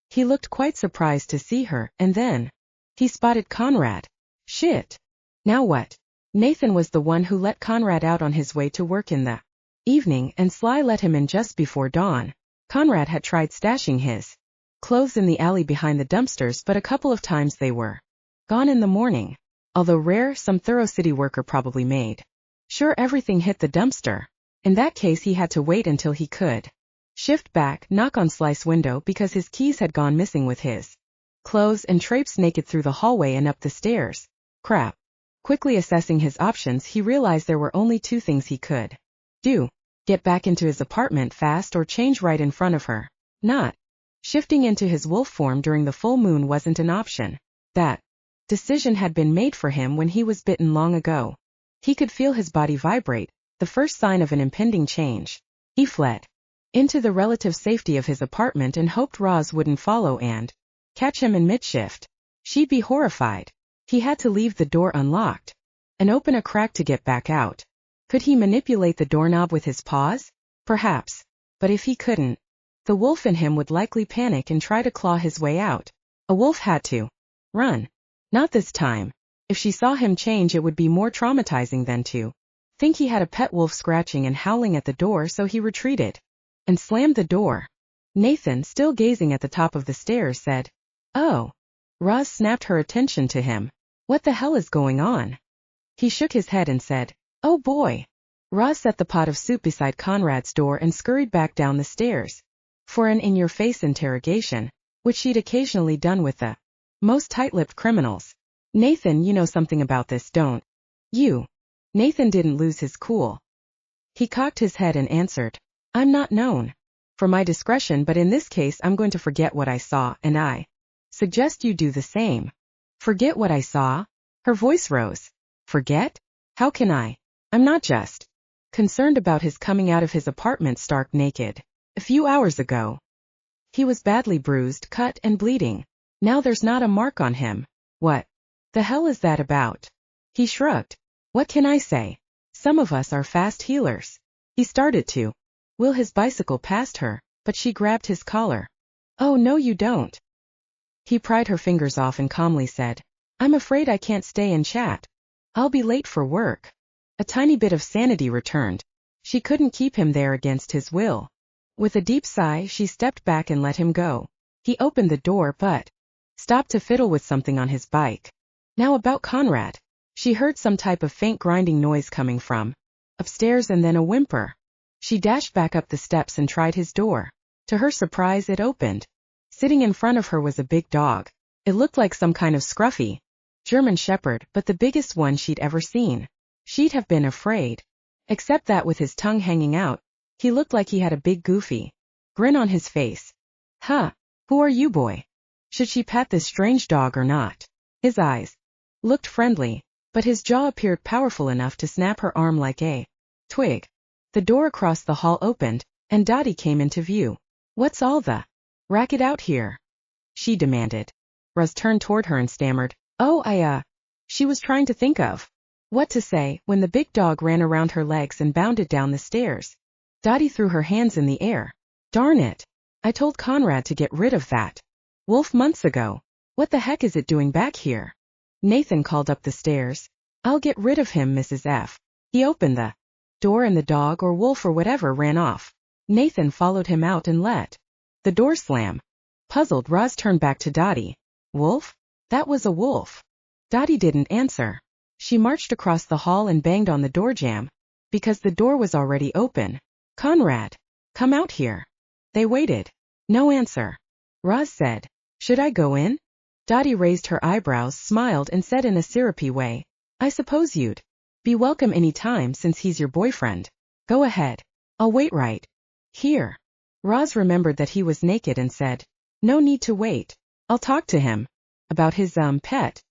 He looked quite surprised to see her, and then he spotted Conrad. Shit. Now what? Nathan was the one who let Conrad out on his way to work in the evening, and Sly let him in just before dawn. Conrad had tried stashing his clothes in the alley behind the dumpsters, but a couple of times they were gone in the morning. Although rare, some thorough city worker probably made sure everything hit the dumpster. In that case, he had to wait until he could shift back, knock on Sly's window because his keys had gone missing with his clothes, and traipse naked through the hallway and up the stairs. Crap. Quickly assessing his options, he realized there were only two things he could do. Get back into his apartment fast or change right in front of her. Not shifting into his wolf form during the full moon wasn't an option. That decision had been made for him when he was bitten long ago. He could feel his body vibrate, the first sign of an impending change. He fled into the relative safety of his apartment and hoped Roz wouldn't follow and catch him in mid-shift. She'd be horrified. He had to leave the door unlocked and open a crack to get back out. Could he manipulate the doorknob with his paws? Perhaps. But if he couldn't, the wolf in him would likely panic and try to claw his way out. A wolf had to run. Not this time. If she saw him change, it would be more traumatizing than to think he had a pet wolf scratching and howling at the door, so he retreated and slammed the door. Nathan, still gazing at the top of the stairs, said, "Oh." Roz snapped her attention to him. "What the hell is going on?" He shook his head and said, "Oh boy." Roz set the pot of soup beside Conrad's door and scurried back down the stairs for an in-your-face interrogation, which she'd occasionally done with the most tight-lipped criminals. "Nathan, you know something about this, don't you?" Nathan didn't lose his cool. He cocked his head and answered, "I'm not known for my discretion, but in this case I'm going to forget what I saw, and I suggest you do the same." "Forget what I saw?" Her voice rose. "Forget? How can I? I'm not just concerned about his coming out of his apartment stark naked. A few hours ago, he was badly bruised, cut, and bleeding. Now there's not a mark on him. What the hell is that about?" He shrugged. "What can I say? Some of us are fast healers." He started to wheel his bicycle past her, but she grabbed his collar. "Oh no, you don't." He pried her fingers off and calmly said, "I'm afraid I can't stay and chat. I'll be late for work." A tiny bit of sanity returned. She couldn't keep him there against his will. With a deep sigh, she stepped back and let him go. He opened the door but stopped to fiddle with something on his bike. Now about Conrad. She heard some type of faint grinding noise coming from upstairs and then a whimper. She dashed back up the steps and tried his door. To her surprise, it opened. Sitting in front of her was a big dog. It looked like some kind of scruffy German shepherd, but the biggest one she'd ever seen. She'd have been afraid. Except that with his tongue hanging out, he looked like he had a big goofy grin on his face. Huh, who are you, boy? Should she pat this strange dog or not? His eyes looked friendly, but his jaw appeared powerful enough to snap her arm like a twig. The door across the hall opened, and Dottie came into view. What's all the racket out here? She demanded. Roz turned toward her and stammered, Oh, She was trying to think of what to say when the big dog ran around her legs and bounded down the stairs. Dottie threw her hands in the air. Darn it. I told Conrad to get rid of that wolf months ago. What the heck is it doing back here? Nathan called up the stairs. I'll get rid of him, Mrs. F. He opened the door and the dog or wolf or whatever ran off. Nathan followed him out and let the door slam. Puzzled, Roz turned back to Dottie. Wolf? That was a wolf. Dottie didn't answer. She marched across the hall and banged on the door jamb, because the door was already open. Conrad, come out here. They waited. No answer. Roz said, Should I go in? Dottie raised her eyebrows, smiled, and said in a syrupy way, I suppose you'd be welcome any time since he's your boyfriend. Go ahead. I'll wait right here. Roz remembered that he was naked and said, No need to wait. I'll talk to him about his, pet.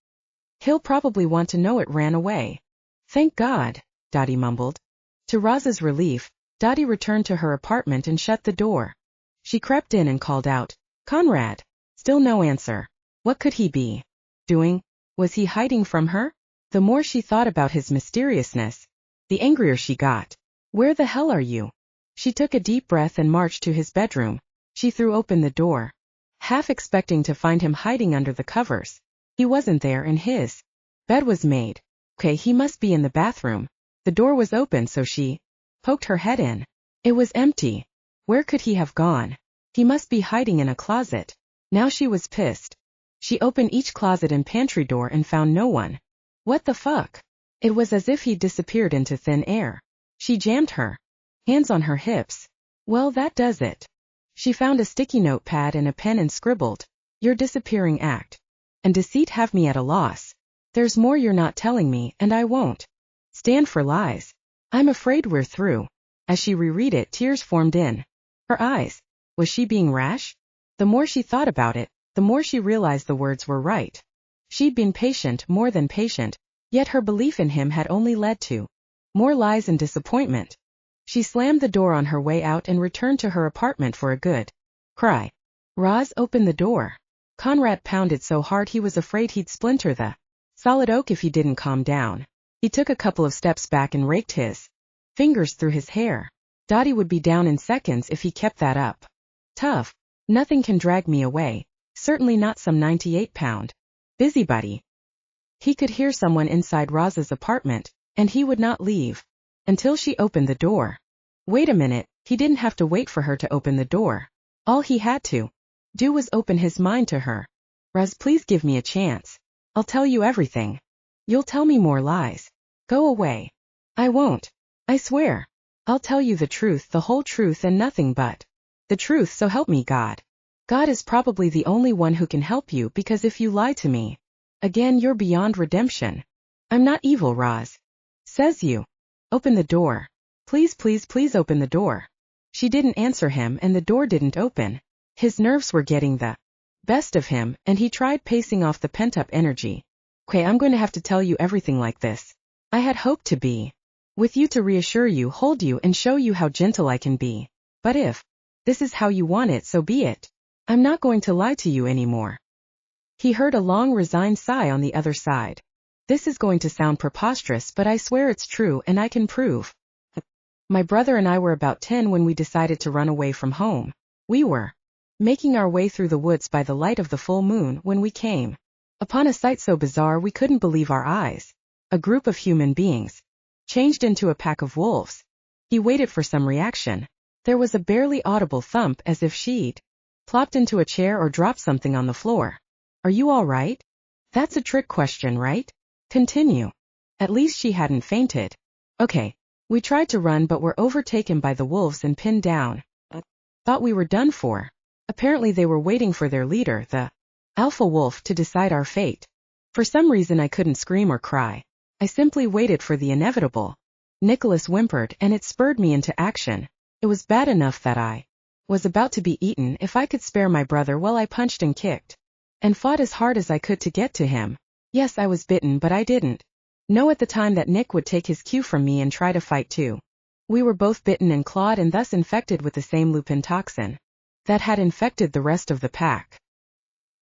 He'll probably want to know it ran away. Thank God, Dottie mumbled. To Roz's relief, Dottie returned to her apartment and shut the door. She crept in and called out, Conrad. Still no answer. What could he be doing? Was he hiding from her? The more she thought about his mysteriousness, the angrier she got. Where the hell are you? She took a deep breath and marched to his bedroom. She threw open the door, half expecting to find him hiding under the covers. He wasn't there and his bed was made. Okay, he must be in the bathroom. The door was open, so she poked her head in. It was empty. Where could he have gone? He must be hiding in a closet. Now she was pissed. She opened each closet and pantry door and found no one. What the fuck? It was as if he'd disappeared into thin air. She jammed her hands on her hips. Well, that does it. She found a sticky notepad and a pen and scribbled, Your disappearing act and deceit have me at a loss. There's more you're not telling me, and I won't stand for lies. I'm afraid we're through. As she reread it, tears formed in her eyes. Was she being rash? The more she thought about it, the more she realized the words were right. She'd been patient, more than patient, yet her belief in him had only led to more lies and disappointment. She slammed the door on her way out and returned to her apartment for a good cry. Roz opened the door. Conrad pounded so hard he was afraid he'd splinter the solid oak if he didn't calm down. He took a couple of steps back and raked his fingers through his hair. Dottie would be down in seconds if he kept that up. Tough. Nothing can drag me away. Certainly not some 98-pound busybody. He could hear someone inside Roz's apartment, and he would not leave until she opened the door. Wait a minute, he didn't have to wait for her to open the door. All he had to do was open his mind to her. Roz, please give me a chance. I'll tell you everything. You'll tell me more lies. Go away. I won't. I swear. I'll tell you the truth, the whole truth and nothing but the truth, so help me God. God is probably the only one who can help you, because if you lie to me again, you're beyond redemption. I'm not evil, Roz. Says you. Open the door. Please, please, please open the door. She didn't answer him and the door didn't open. His nerves were getting the best of him, and he tried pacing off the pent-up energy. Okay, I'm going to have to tell you everything like this. I had hoped to be with you to reassure you, hold you, and show you how gentle I can be. But if this is how you want it, so be it. I'm not going to lie to you anymore. He heard a long, resigned sigh on the other side. This is going to sound preposterous, but I swear it's true, and I can prove. My brother and I were about 10 when we decided to run away from home. We were making our way through the woods by the light of the full moon when we came upon a sight so bizarre we couldn't believe our eyes. A group of human beings changed into a pack of wolves. He waited for some reaction. There was a barely audible thump as if she'd plopped into a chair or dropped something on the floor. Are you all right? That's a trick question, right? Continue. At least she hadn't fainted. Okay. We tried to run but were overtaken by the wolves and pinned down. Thought we were done for. Apparently they were waiting for their leader, the alpha wolf, to decide our fate. For some reason I couldn't scream or cry. I simply waited for the inevitable. Nicholas whimpered, and it spurred me into action. It was bad enough that I was about to be eaten if I could spare my brother. Well, I punched and kicked and fought as hard as I could to get to him. Yes, I was bitten, but I didn't know at the time that Nick would take his cue from me and try to fight too. We were both bitten and clawed and thus infected with the same lupin toxin that had infected the rest of the pack.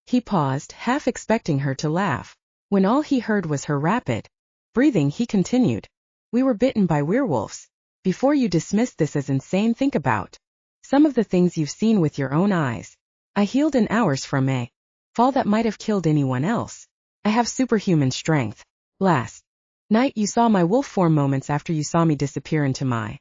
He paused, half expecting her to laugh. When all he heard was her rapid breathing, he continued. We were bitten by werewolves. Before you dismiss this as insane, think about some of the things you've seen with your own eyes. I healed in hours from a fall that might have killed anyone else. I have superhuman strength. Last night you saw my wolf form moments after you saw me disappear into my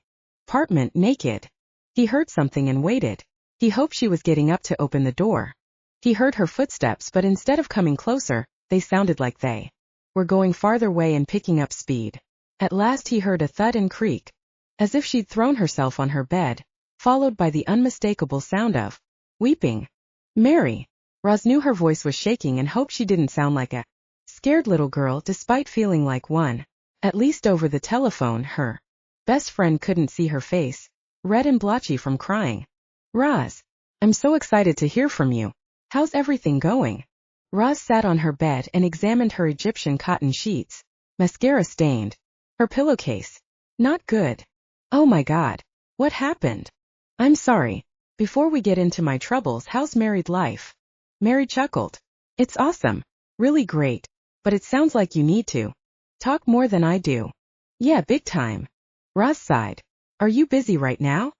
apartment naked. He heard something and waited. He hoped she was getting up to open the door. He heard her footsteps, but instead of coming closer, they sounded like they were going farther away and picking up speed. At last he heard a thud and creak, as if she'd thrown herself on her bed, followed by the unmistakable sound of weeping. Mary. Roz knew her voice was shaking and hoped she didn't sound like a scared little girl, despite feeling like one. At least over the telephone, her best friend couldn't see her face, red and blotchy from crying. Roz, I'm so excited to hear from you. How's everything going? Roz sat on her bed and examined her Egyptian cotton sheets, mascara stained. Her pillowcase. Not good. Oh my God. What happened? I'm sorry. Before we get into my troubles, how's married life? Mary chuckled. It's awesome. Really great. But it sounds like you need to talk more than I do. Yeah, big time. Roz sighed. Are you busy right now?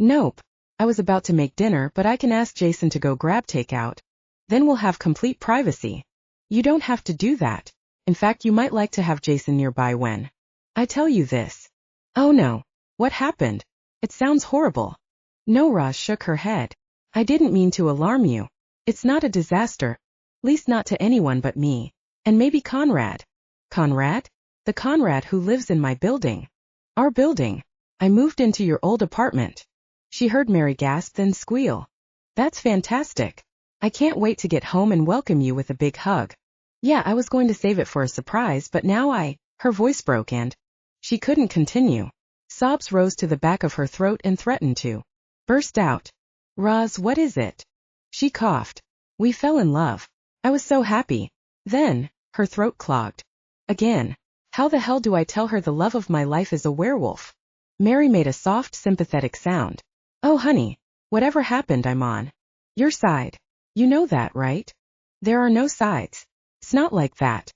Nope. I was about to make dinner, but I can ask Jason to go grab takeout. Then we'll have complete privacy. You don't have to do that. In fact, you might like to have Jason nearby when I tell you this. Oh no. What happened? It sounds horrible. No, Roz shook her head. I didn't mean to alarm you. It's not a disaster. At least not to anyone but me. And maybe Conrad. Conrad? The Conrad who lives in my building. Our building. I moved into your old apartment. She heard Mary gasp, then squeal. That's fantastic. I can't wait to get home and welcome you with a big hug. Yeah, I was going to save it for a surprise, but now her voice broke and she couldn't continue. Sobs rose to the back of her throat and threatened to burst out. Roz, what is it? She coughed. We fell in love. I was so happy. Then, her throat clogged. Again. How the hell do I tell her the love of my life is a werewolf? Mary made a soft, sympathetic sound. Oh honey, whatever happened, I'm on your side. You know that, right? There are no sides. It's not like that.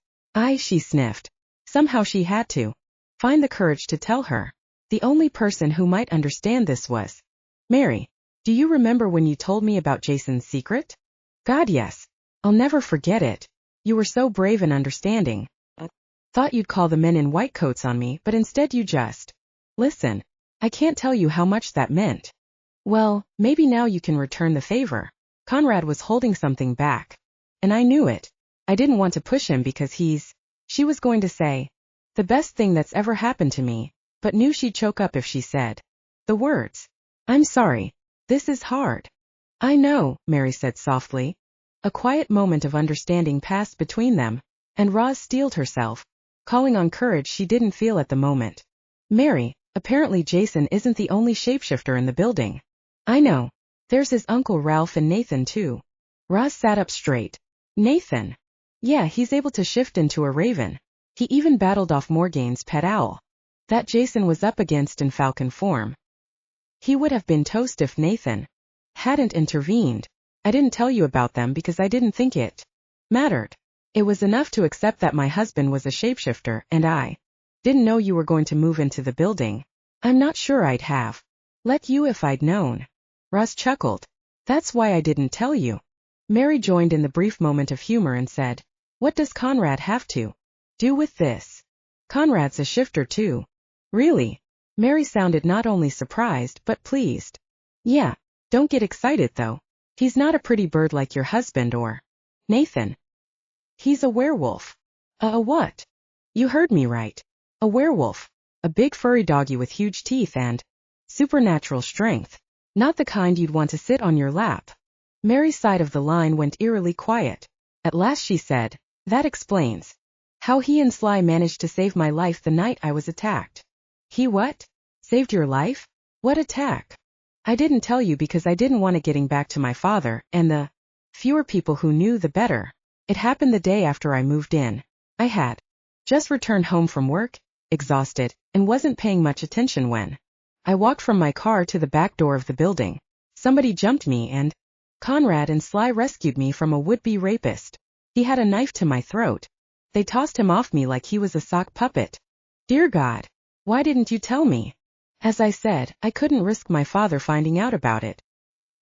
She sniffed. Somehow she had to find the courage to tell her. The only person who might understand this was Mary. Do you remember when you told me about Jason's secret? God, yes. I'll never forget it. You were so brave and understanding. Thought you'd call the men in white coats on me, but instead you just listen. I can't tell you how much that meant. Well, maybe now you can return the favor. Conrad was holding something back. And I knew it. I didn't want to push him because she was going to say, the best thing that's ever happened to me, but knew she'd choke up if she said the words. I'm sorry. This is hard. I know, Mary said softly. A quiet moment of understanding passed between them, and Roz steeled herself, calling on courage she didn't feel at the moment. Mary, apparently Jason isn't the only shapeshifter in the building. I know. There's his uncle Ralph and Nathan too. Roz sat up straight. Nathan? Yeah, he's able to shift into a raven. He even battled off Morgane's pet owl that Jason was up against in falcon form. He would have been toast if Nathan hadn't intervened. I didn't tell you about them because I didn't think it mattered. It was enough to accept that my husband was a shapeshifter, and I didn't know you were going to move into the building. I'm not sure I'd have let you if I'd known. Roz chuckled. That's why I didn't tell you. Mary joined in the brief moment of humor and said, what does Conrad have to do with this? Conrad's a shifter too. Really? Mary sounded not only surprised but pleased. Yeah, don't get excited though. He's not a pretty bird like your husband or Nathan. He's a werewolf. A what? You heard me right. A werewolf. A big furry doggy with huge teeth and supernatural strength. Not the kind you'd want to sit on your lap. Mary's side of the line went eerily quiet. At last she said, that explains how he and Sly managed to save my life the night I was attacked. He what? Saved your life? What attack? I didn't tell you because I didn't want it getting back to my father, and the fewer people who knew the better. It happened the day after I moved in. I had just returned home from work, exhausted, and wasn't paying much attention when I walked from my car to the back door of the building. Somebody jumped me and Conrad and Sly rescued me from a would-be rapist. He had a knife to my throat. They tossed him off me like he was a sock puppet. Dear God, why didn't you tell me? As I said, I couldn't risk my father finding out about it.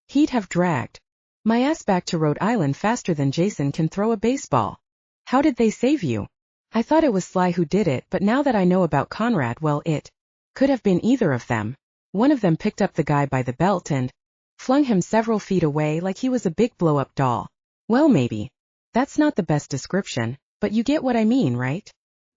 He'd have dragged my ass back to Rhode Island faster than Jason can throw a baseball. How did they save you? I thought it was Sly who did it, but now that I know about Conrad, well, it could have been either of them. One of them picked up the guy by the belt and flung him several feet away like he was a big blow-up doll. Well, maybe. That's not the best description, but you get what I mean, right?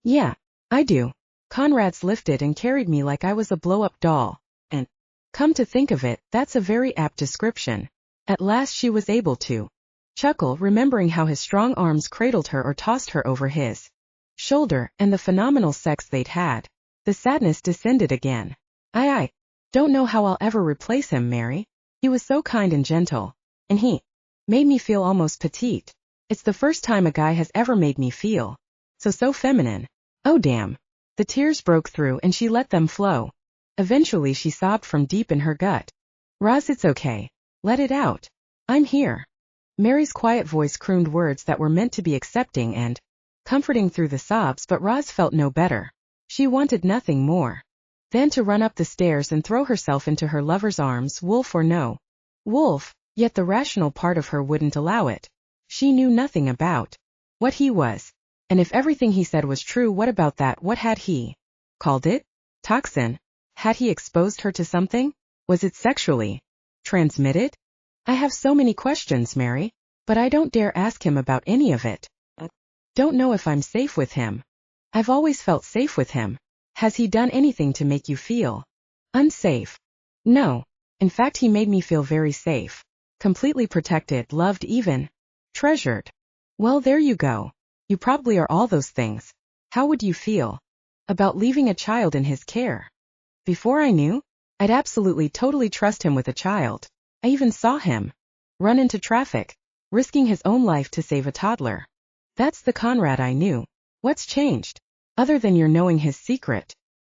Yeah, I do. Conrad's lifted and carried me like I was a blow-up doll. And, come to think of it, that's a very apt description. At last she was able to chuckle, remembering how his strong arms cradled her or tossed her over his shoulder, and the phenomenal sex they'd had. The sadness descended again. I don't know how I'll ever replace him, Mary. He was so kind and gentle. And he made me feel almost petite. It's the first time a guy has ever made me feel so feminine. Oh damn. The tears broke through and she let them flow. Eventually she sobbed from deep in her gut. Roz, it's okay. Let it out. I'm here. Mary's quiet voice crooned words that were meant to be accepting and comforting through the sobs, but Roz felt no better. She wanted nothing more than to run up the stairs and throw herself into her lover's arms, wolf or no wolf, yet the rational part of her wouldn't allow it. She knew nothing about what he was. And if everything he said was true, what about that? What had he called it? Toxin? Had he exposed her to something? Was it sexually transmitted? I have so many questions, Mary, but I don't dare ask him about any of it. Don't know if I'm safe with him. I've always felt safe with him. Has he done anything to make you feel unsafe? No. In fact, he made me feel very safe. Completely protected, loved, even treasured. Well, there you go. You probably are all those things. How would you feel about leaving a child in his care? Before I knew, I'd absolutely totally trust him with a child. I even saw him run into traffic, risking his own life to save a toddler. That's the Conrad I knew. What's changed? Other than your knowing his secret?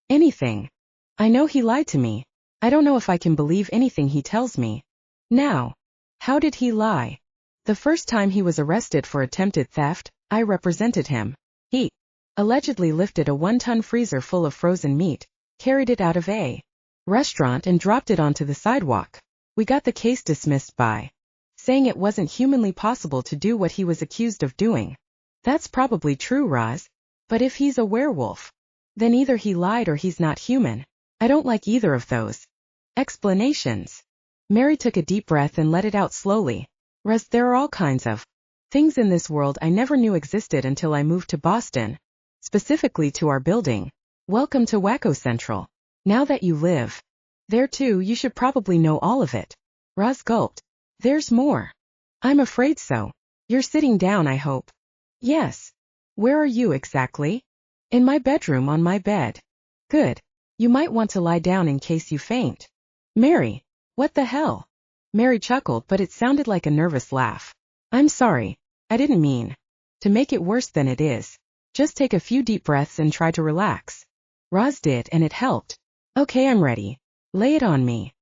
Anything. I know he lied to me. I don't know if I can believe anything he tells me. Now, how did he lie? The first time he was arrested for attempted theft, I represented him. He allegedly lifted a 1-ton freezer full of frozen meat, carried it out of a restaurant and dropped it onto the sidewalk. We got the case dismissed by saying it wasn't humanly possible to do what he was accused of doing. That's probably true, Roz. But if he's a werewolf, then either he lied or he's not human. I don't like either of those explanations. Mary took a deep breath and let it out slowly. Roz, there are all kinds of things in this world I never knew existed until I moved to Boston. Specifically to our building. Welcome to Wacko Central. Now that you live there too, you should probably know all of it. Roz gulped. There's more. I'm afraid so. You're sitting down, I hope. Yes. Where are you exactly? In my bedroom on my bed. Good. You might want to lie down in case you faint. Mary, what the hell? Mary chuckled, but it sounded like a nervous laugh. I'm sorry. I didn't mean to make it worse than it is. Just take a few deep breaths and try to relax. Roz did, and it helped. Okay, I'm ready. Lay it on me.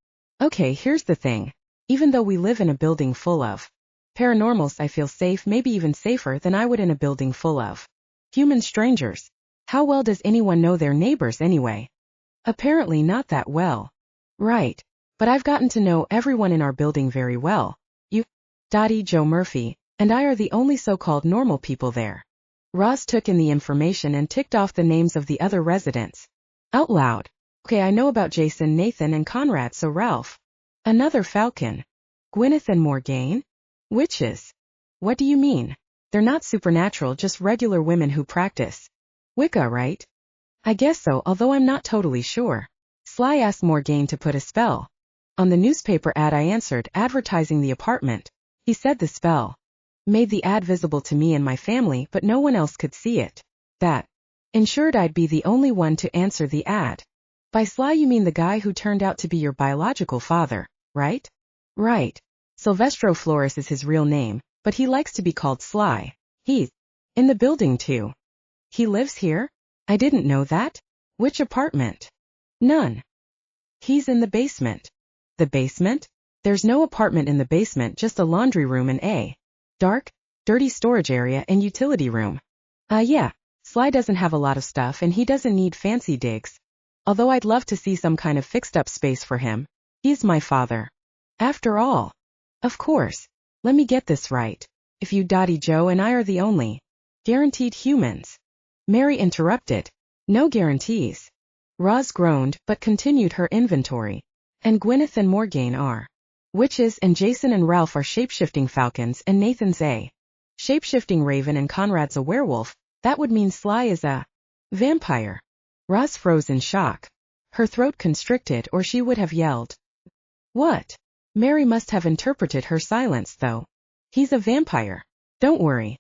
Okay, here's the thing. Even though we live in a building full of paranormals, I feel safe, maybe even safer than I would in a building full of human strangers. How well does anyone know their neighbors anyway? Apparently not that well. Right. But I've gotten to know everyone in our building very well. You, Dottie, Joe Murphy, and I are the only so-called normal people there. Roz took in the information and ticked off the names of the other residents out loud. Okay, I know about Jason, Nathan, and Conrad, so Ralph. Another falcon. Gwyneth and Morgane? Witches. What do you mean? They're not supernatural, just regular women who practice Wicca, right? I guess so, although I'm not totally sure. Sly asked Morgane to put a spell on the newspaper ad. I answered, advertising the apartment. He said the spell made the ad visible to me and my family, but no one else could see it. That ensured I'd be the only one to answer the ad. By Sly you mean the guy who turned out to be your biological father, right? Right. Silvestro Flores is his real name, but he likes to be called Sly. He's in the building too. He lives here? I didn't know that. Which apartment? None. He's in the basement. The basement? There's no apartment in the basement, just a laundry room and a dark, dirty storage area and utility room. Yeah. Sly doesn't have a lot of stuff and he doesn't need fancy digs. Although I'd love to see some kind of fixed-up space for him. He's my father. After all. Of course. Let me get this right. If you, Dottie Joe, and I are the only guaranteed humans. Mary interrupted. No guarantees. Roz groaned, but continued her inventory. And Gwyneth and Morgane are witches, and Jason and Ralph are shapeshifting falcons, and Nathan's a shapeshifting raven, and Conrad's a werewolf. That would mean Sly is a vampire. Roz froze in shock. Her throat constricted, or she would have yelled. What? Mary must have interpreted her silence, though. He's a vampire. Don't worry.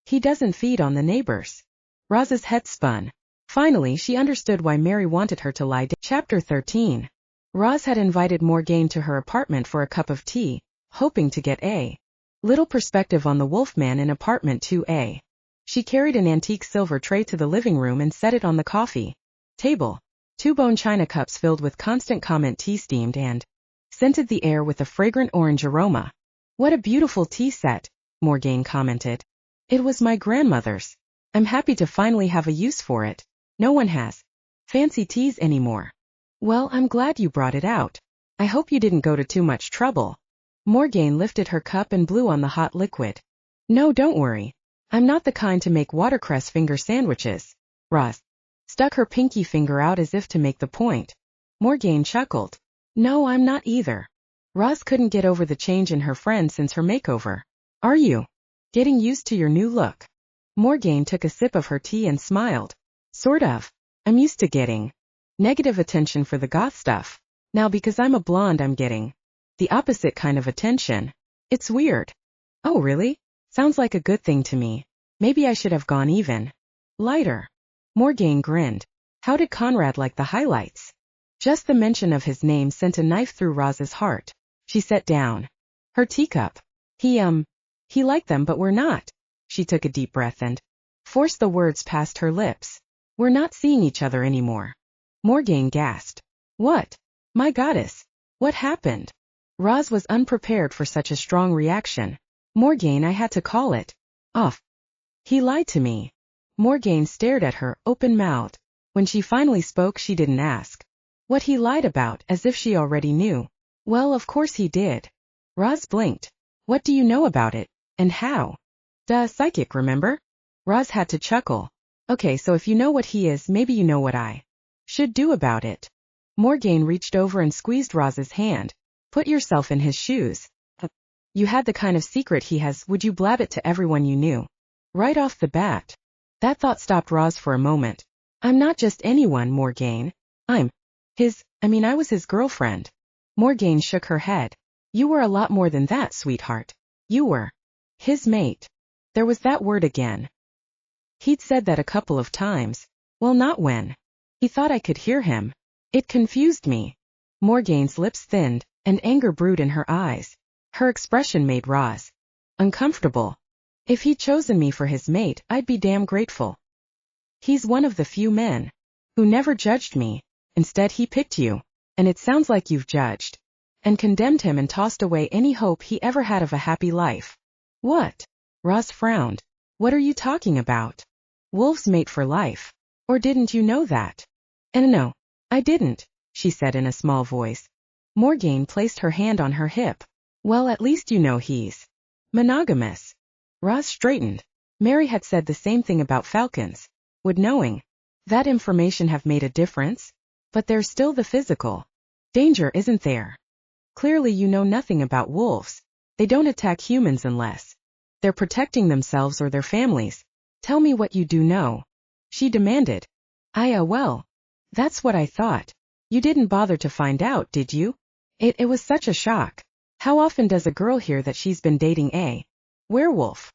He doesn't feed on the neighbors. Roz's head spun. Finally, she understood why Mary wanted her to lie down. Chapter 13. Roz had invited Morgane to her apartment for a cup of tea, hoping to get a little perspective on the Wolfman in apartment 2A. She carried an antique silver tray to the living room and set it on the coffee table. 2 bone china cups filled with constant comment tea steamed and scented the air with a fragrant orange aroma. What a beautiful tea set, Morgane commented. It was my grandmother's. I'm happy to finally have a use for it. No one has fancy teas anymore. Well, I'm glad you brought it out. I hope you didn't go to too much trouble. Morgane lifted her cup and blew on the hot liquid. No, don't worry. I'm not the kind to make watercress finger sandwiches. Roz stuck her pinky finger out as if to make the point. Morgane chuckled. No, I'm not either. Roz couldn't get over the change in her friend since her makeover. Are you getting used to your new look? Morgane took a sip of her tea and smiled. Sort of. I'm used to getting negative attention for the goth stuff. Now because I'm a blonde I'm getting the opposite kind of attention. It's weird. Oh really? Sounds like a good thing to me. Maybe I should have gone even lighter. Morgane grinned. How did Conrad like the highlights? Just the mention of his name sent a knife through Roz's heart. She set down her teacup. He liked them, but we're not. She took a deep breath and forced the words past her lips. We're not seeing each other anymore. Morgane gasped. What? My goddess. What happened? Roz was unprepared for such a strong reaction. Morgane, I had to call it off. He lied to me. Morgane stared at her, open-mouthed. When she finally spoke, she didn't ask what he lied about, as if she already knew. Well, of course he did. Roz blinked. What do you know about it? And how? Duh, psychic, remember? Roz had to chuckle. Okay, so if you know what he is, maybe you know what I should do about it. Morgane reached over and squeezed Roz's hand. Put yourself in his shoes. You had the kind of secret he has, would you blab it to everyone you knew? Right off the bat. That thought stopped Roz for a moment. I'm not just anyone, Morgane. I was his girlfriend. Morgane shook her head. You were a lot more than that, sweetheart. You were his mate. There was that word again. He'd said that a couple of times. Well, not when he thought I could hear him. It confused me. Morgane's lips thinned, and anger brewed in her eyes. Her expression made Roz uncomfortable. If he'd chosen me for his mate, I'd be damn grateful. He's one of the few men who never judged me. Instead, he picked you. And it sounds like you've judged and condemned him and tossed away any hope he ever had of a happy life. What? Roz frowned. What are you talking about? Wolves mate for life. Or didn't you know that? And no, I didn't, she said in a small voice. Morgane placed her hand on her hip. Well, at least you know he's monogamous. Roz straightened. Mary had said the same thing about falcons. Would knowing that information have made a difference? But there's still the physical danger, isn't there? Clearly you know nothing about wolves. They don't attack humans unless they're protecting themselves or their families. Tell me what you do know, she demanded. Well, that's what I thought. You didn't bother to find out, did you? It was such a shock. How often does a girl hear that she's been dating a werewolf?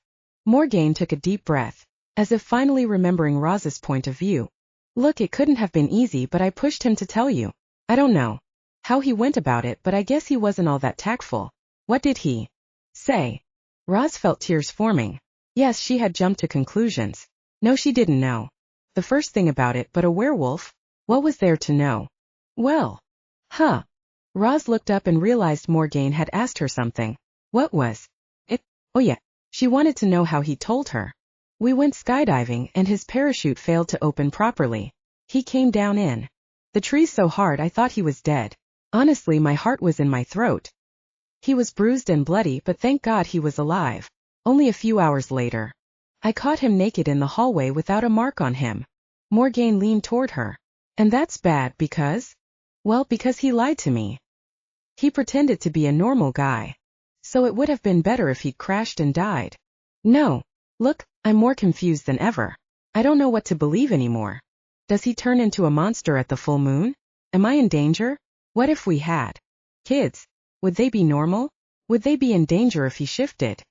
Morgane took a deep breath, as if finally remembering Roz's point of view. Look, it couldn't have been easy, but I pushed him to tell you. I don't know how he went about it, but I guess he wasn't all that tactful. What did he say? Roz felt tears forming. Yes, she had jumped to conclusions. No, she didn't know the first thing about it, but a werewolf? What was there to know? Well, Roz looked up and realized Morgane had asked her something. What was it? Oh yeah, she wanted to know how he told her. We went skydiving and his parachute failed to open properly. He came down in the trees so hard I thought he was dead. Honestly, my heart was in my throat. He was bruised and bloody, but thank God he was alive. Only a few hours later, I caught him naked in the hallway without a mark on him. Morgane leaned toward her. And that's bad because? Well, because he lied to me. He pretended to be a normal guy. So it would have been better if he'd crashed and died. No. Look, I'm more confused than ever. I don't know what to believe anymore. Does he turn into a monster at the full moon? Am I in danger? What if we had kids? Would they be normal? Would they be in danger if he shifted?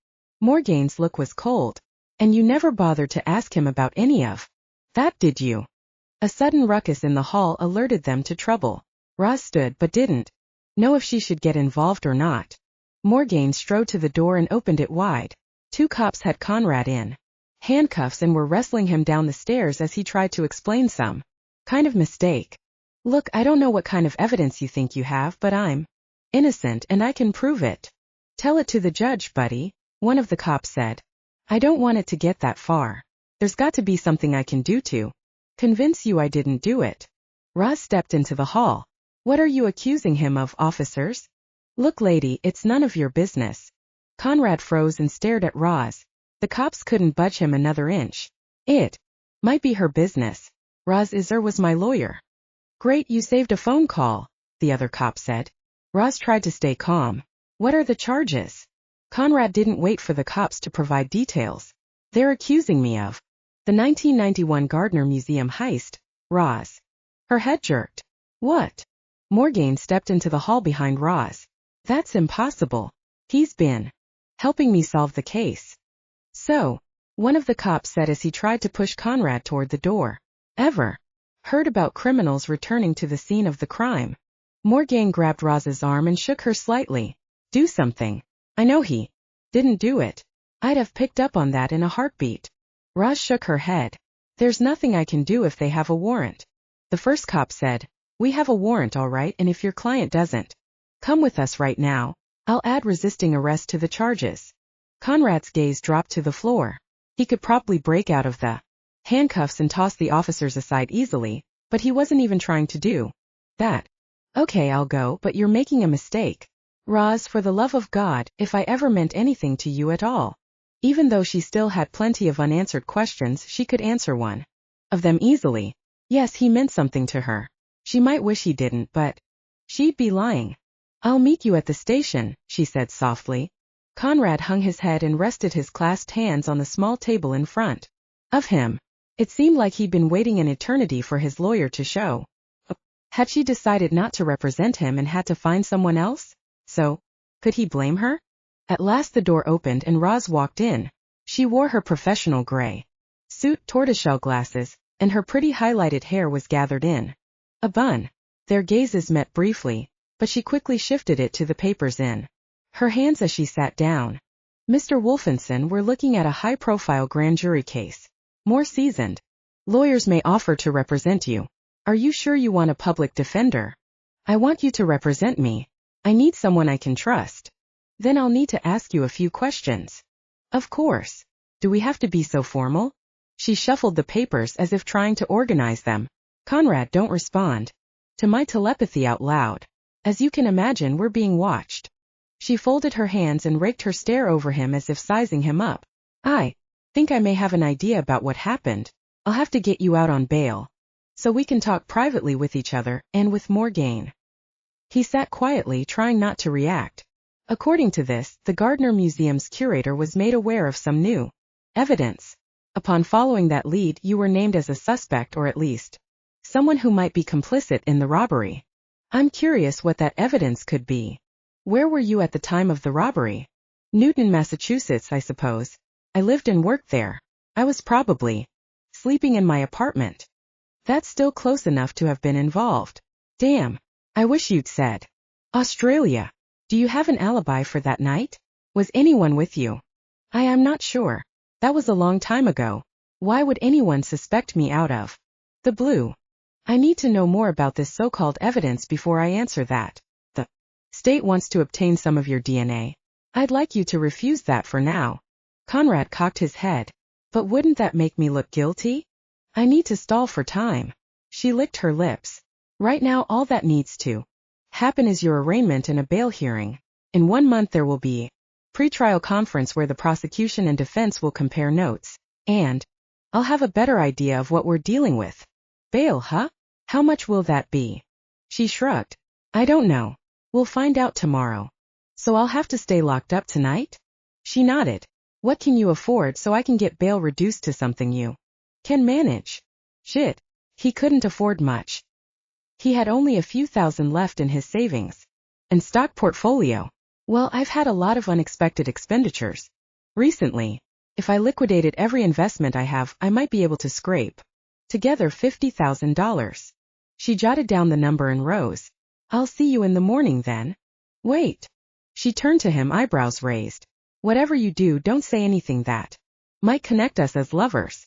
Morgane's look was cold. And you never bothered to ask him about any of that, did you? A sudden ruckus in the hall alerted them to trouble. Roz stood but didn't know if she should get involved or not. Morgane strode to the door and opened it wide. 2 cops had Conrad in handcuffs and were wrestling him down the stairs as he tried to explain some kind of mistake. Look, I don't know what kind of evidence you think you have, but I'm innocent and I can prove it. Tell it to the judge, buddy, one of the cops said. I don't want it to get that far. There's got to be something I can do to convince you I didn't do it. Roz stepped into the hall. What are you accusing him of, officers? Look, lady, it's none of your business. Conrad froze and stared at Roz. The cops couldn't budge him another inch. It might be her business. Roz Iser was my lawyer. Great, you saved a phone call, the other cop said. Roz tried to stay calm. What are the charges? Conrad didn't wait for the cops to provide details. They're accusing me of the 1991 Gardner Museum heist, Roz. Her head jerked. What? Morgane stepped into the hall behind Roz. That's impossible. He's been helping me solve the case. So, one of the cops said as he tried to push Conrad toward the door. Ever heard about criminals returning to the scene of the crime? Morgane grabbed Roz's arm and shook her slightly. Do something. I know he didn't do it. I'd have picked up on that in a heartbeat. Roz shook her head. There's nothing I can do if they have a warrant. The first cop said, we have a warrant, all right, and if your client doesn't come with us right now, I'll add resisting arrest to the charges. Conrad's gaze dropped to the floor. He could probably break out of the handcuffs and toss the officers aside easily, but he wasn't even trying to do that. Okay, I'll go, but you're making a mistake. Roz, for the love of God, if I ever meant anything to you at all. Even though she still had plenty of unanswered questions, she could answer one of them easily. Yes, he meant something to her. She might wish he didn't, but she'd be lying. I'll meet you at the station, she said softly. Conrad hung his head and rested his clasped hands on the small table in front of him. It seemed like he'd been waiting an eternity for his lawyer to show up. Had she decided not to represent him and had to find someone else? So, could he blame her? At last the door opened and Roz walked in. She wore her professional gray suit, tortoiseshell glasses, and her pretty highlighted hair was gathered in a bun. Their gazes met briefly, but she quickly shifted it to the papers in her hands as she sat down. Mr. Wolfenson, we're looking at a high-profile grand jury case. More seasoned lawyers may offer to represent you. Are you sure you want a public defender? I want you to represent me. I need someone I can trust. Then I'll need to ask you a few questions. Of course. Do we have to be so formal? She shuffled the papers as if trying to organize them. Conrad, don't respond to my telepathy out loud. As you can imagine, we're being watched. She folded her hands and raked her stare over him as if sizing him up. I think I may have an idea about what happened. I'll have to get you out on bail. so we can talk privately with each other and with Morgane." He sat quietly, trying not to react. According to this, the Gardner Museum's curator was made aware of some new evidence. Upon following that lead, you were named as a suspect, or at least someone who might be complicit in the robbery. I'm curious what that evidence could be. Where were you at the time of the robbery? Newton, Massachusetts, I suppose. I lived and worked there. I was probably sleeping in my apartment. That's still close enough to have been involved. Damn. I wish you'd said Australia. Do you have an alibi for that night? Was anyone with you? I am not sure. That was a long time ago. Why would anyone suspect me out of the blue? I need to know more about this so-called evidence before I answer that. The state wants to obtain some of your DNA. I'd like you to refuse that for now. Conrad cocked his head. But wouldn't that make me look guilty? I need to stall for time. She licked her lips. Right now all that needs to happen is your arraignment and a bail hearing. In 1 month there will be a pre-trial conference where the prosecution and defense will compare notes, and I'll have a better idea of what we're dealing with. Bail, huh? How much will that be? She shrugged. I don't know. We'll find out tomorrow. So I'll have to stay locked up tonight? She nodded. What can you afford so I can get bail reduced to something you can manage? Shit. He couldn't afford much. He had only a few thousand left in his savings and stock portfolio. Well, I've had a lot of unexpected expenditures recently. If I liquidated every investment I have, I might be able to scrape together $50,000. She jotted down the number and rose. I'll see you in the morning then. Wait. She turned to him, eyebrows raised. Whatever you do, don't say anything that might connect us as lovers.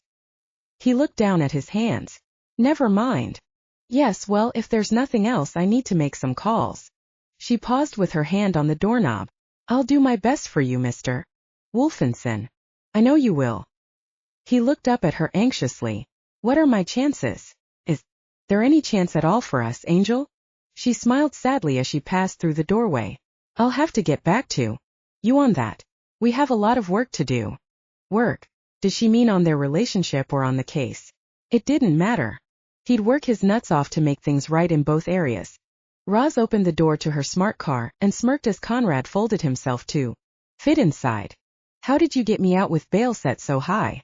He looked down at his hands. Never mind. Yes, well, if there's nothing else, I need to make some calls. She paused with her hand on the doorknob. I'll do my best for you, Mr. Wolfenson. I know you will. He looked up at her anxiously. What are my chances? Is there any chance at all for us, Angel? She smiled sadly as she passed through the doorway. I'll have to get back to you on that. We have a lot of work to do. Work? Did she mean on their relationship or on the case? It didn't matter. He'd work his nuts off to make things right in both areas. Roz opened the door to her smart car and smirked as Conrad folded himself to fit inside. How did you get me out with bail set so high?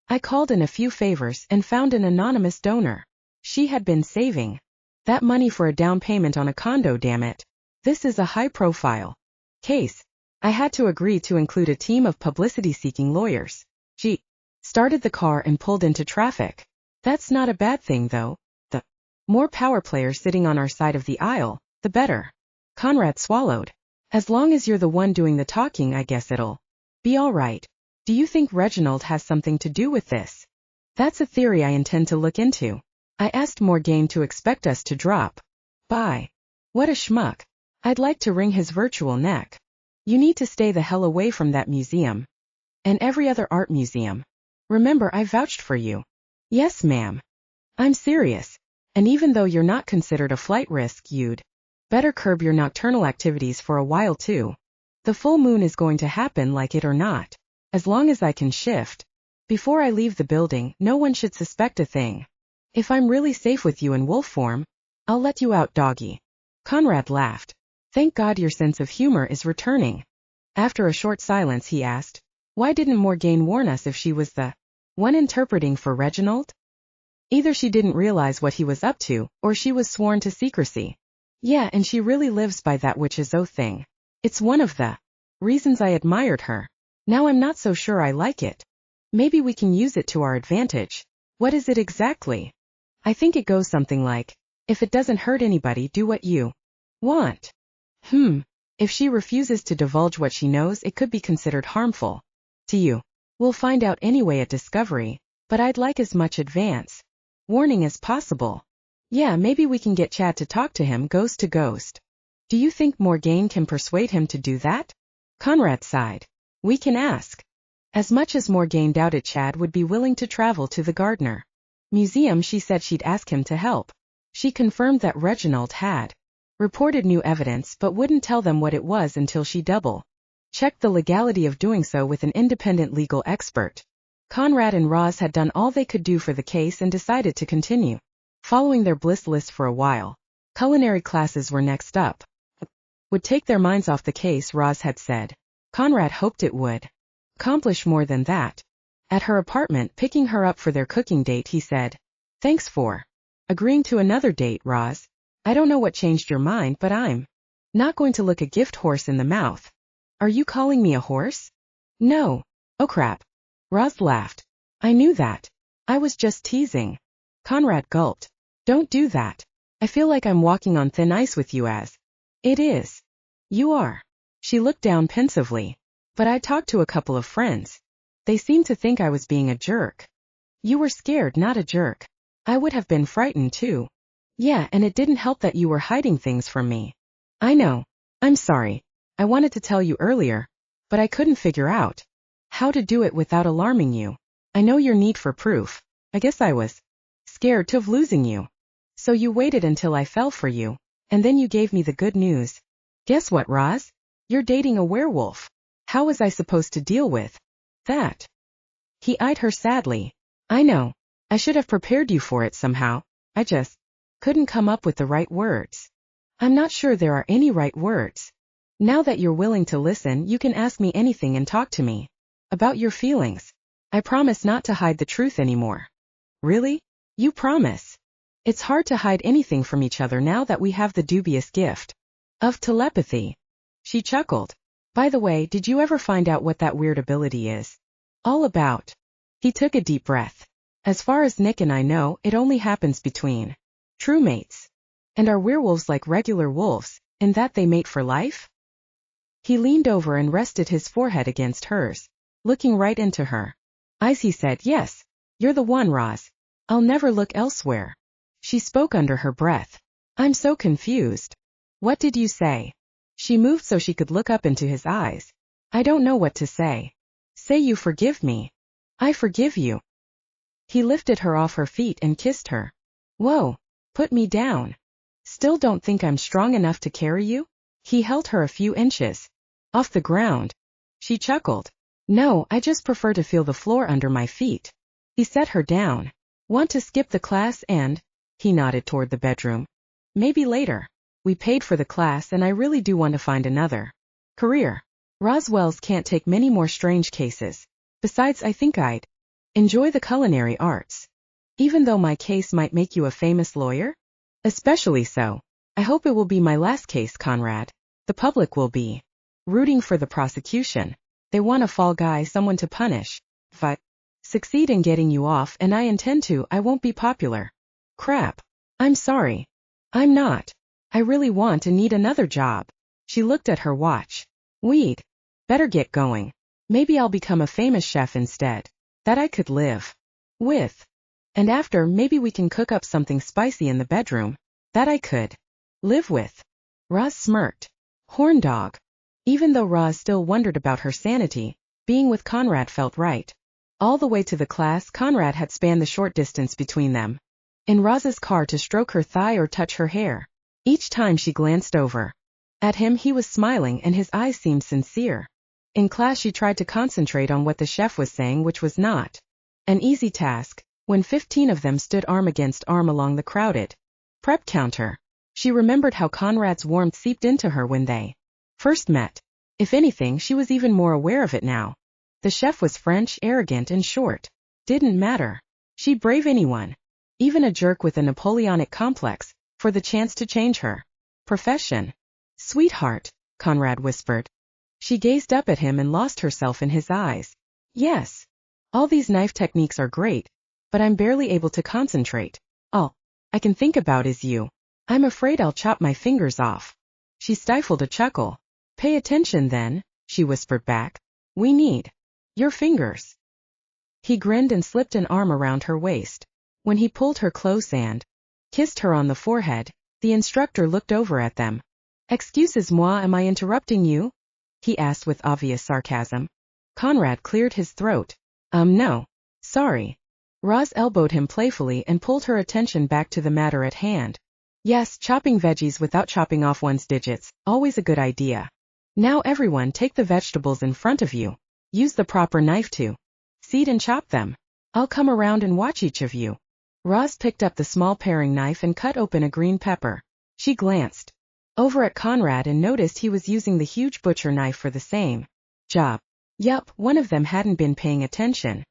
I called in a few favors and found an anonymous donor. She had been saving that money for a down payment on a condo, damn it. This is a high-profile case. I had to agree to include a team of publicity-seeking lawyers. She started the car and pulled into traffic. That's not a bad thing, though. The more power players sitting on our side of the aisle, the better. Conrad swallowed. As long as you're the one doing the talking, I guess it'll be all right. Do you think Reginald has something to do with this? That's a theory I intend to look into. I asked Morgane to expect us to drop by. What a schmuck. I'd like to wring his virtual neck. You need to stay the hell away from that museum. And every other art museum. Remember, I vouched for you. Yes, ma'am. I'm serious. And even though you're not considered a flight risk, you'd better curb your nocturnal activities for a while too. The full moon is going to happen, like it or not. As long as I can shift before I leave the building, no one should suspect a thing. If I'm really safe with you in wolf form, I'll let you out, doggy. Conrad laughed. Thank God your sense of humor is returning. After a short silence, he asked, why didn't Morgane warn us if she was the one interpreting for Reginald? Either she didn't realize what he was up to, or she was sworn to secrecy. Yeah, and she really lives by that witch's oath thing. It's one of the reasons I admired her. Now I'm not so sure I like it. Maybe we can use it to our advantage. What is it exactly? I think it goes something like, if it doesn't hurt anybody, do what you want. If she refuses to divulge what she knows, it could be considered harmful to you. We'll find out anyway at discovery, but I'd like as much advance warning as possible. Yeah, maybe we can get Chad to talk to him ghost to ghost. Do you think Morgane can persuade him to do that? Conrad sighed. We can ask. As much as Morgane doubted Chad would be willing to travel to the Gardner Museum, she said she'd ask him to help. She confirmed that Reginald had reported new evidence but wouldn't tell them what it was until she double-checked the legality of doing so with an independent legal expert. Conrad and Roz had done all they could do for the case and decided to continue following their bliss list for a while. Culinary classes were next up. Would take their minds off the case, Roz had said. Conrad hoped it would accomplish more than that. At her apartment, picking her up for their cooking date, he said, "Thanks for agreeing to another date, Roz. I don't know what changed your mind, but I'm not going to look a gift horse in the mouth." "Are you calling me a horse?" "No." "Oh crap." Roz laughed. "I knew that. I was just teasing." Conrad gulped. "Don't do that. I feel like I'm walking on thin ice with you as it is." "You are." She looked down pensively. "But I talked to a couple of friends. They seemed to think I was being a jerk." "You were scared, not a jerk." "I would have been frightened too." "Yeah, and it didn't help that you were hiding things from me." "I know. I'm sorry. I wanted to tell you earlier, but I couldn't figure out how to do it without alarming you. I know your need for proof. I guess I was scared of losing you. So you waited until I fell for you, and then you gave me the good news. Guess what, Roz? You're dating a werewolf. How was I supposed to deal with that?" He eyed her sadly. "I know. I should have prepared you for it somehow. I just couldn't come up with the right words." "I'm not sure there are any right words. Now that you're willing to listen, you can ask me anything and talk to me about your feelings. I promise not to hide the truth anymore." "Really? You promise?" "It's hard to hide anything from each other now that we have the dubious gift of telepathy." She chuckled. "By the way, did you ever find out what that weird ability is all about?" He took a deep breath. "As far as Nick and I know, it only happens between true mates. And are werewolves like regular wolves, in that they mate for life?" He leaned over and rested his forehead against hers, looking right into her eyes. He said, "Yes, you're the one, Roz. I'll never look elsewhere." She spoke under her breath. "I'm so confused." "What did you say?" She moved so she could look up into his eyes. "I don't know what to say." "Say you forgive me." "I forgive you." He lifted her off her feet and kissed her. "Whoa, put me down. Still don't think I'm strong enough to carry you?" He held her a few inches off the ground. She chuckled. "No, I just prefer to feel the floor under my feet." He set her down. "Want to skip the class and—" He nodded toward the bedroom. "Maybe later. We paid for the class and I really do want to find another career. Roz Wells can't take many more strange cases. Besides, I think I'd enjoy the culinary arts. Even though my case might make you a famous lawyer? Especially so. I hope it will be my last case, Conrad. The public will be rooting for the prosecution. They want a fall guy, someone to punish. If I succeed in getting you off, and I intend to, I won't be popular." "Crap. I'm sorry. I'm not. I really want and need another job." She looked at her watch. "We'd better get going. Maybe I'll become a famous chef instead. That I could live with. And after, maybe we can cook up something spicy in the bedroom. That I could live with." Roz smirked. Horn dog. Even though Roz still wondered about her sanity, being with Conrad felt right. All the way to the class, Conrad had spanned the short distance between them. In Roz's car to stroke her thigh or touch her hair. Each time she glanced over at him, he was smiling and his eyes seemed sincere. In class she tried to concentrate on what the chef was saying, which was not an easy task, when 15 of them stood arm against arm along the crowded prep counter. She remembered how Conrad's warmth seeped into her when they first met. If anything, she was even more aware of it now. The chef was French, arrogant and short. Didn't matter. She'd brave anyone, even a jerk with a Napoleonic complex, for the chance to change her profession. "Sweetheart," Conrad whispered. She gazed up at him and lost herself in his eyes. "Yes. All these knife techniques are great, but I'm barely able to concentrate. All I can think about is you. I'm afraid I'll chop my fingers off." She stifled a chuckle. "Pay attention then," she whispered back. "We need your fingers." He grinned and slipped an arm around her waist. When he pulled her close and kissed her on the forehead, the instructor looked over at them. "Excusez-moi, am I interrupting you?" he asked with obvious sarcasm. Conrad cleared his throat. No. Sorry." Roz elbowed him playfully and pulled her attention back to the matter at hand. "Yes, chopping veggies without chopping off one's digits, always a good idea. Now everyone take the vegetables in front of you. Use the proper knife to seed and chop them. I'll come around and watch each of you." Roz picked up the small paring knife and cut open a green pepper. She glanced over at Conrad and noticed he was using the huge butcher knife for the same job. Yup, one of them hadn't been paying attention.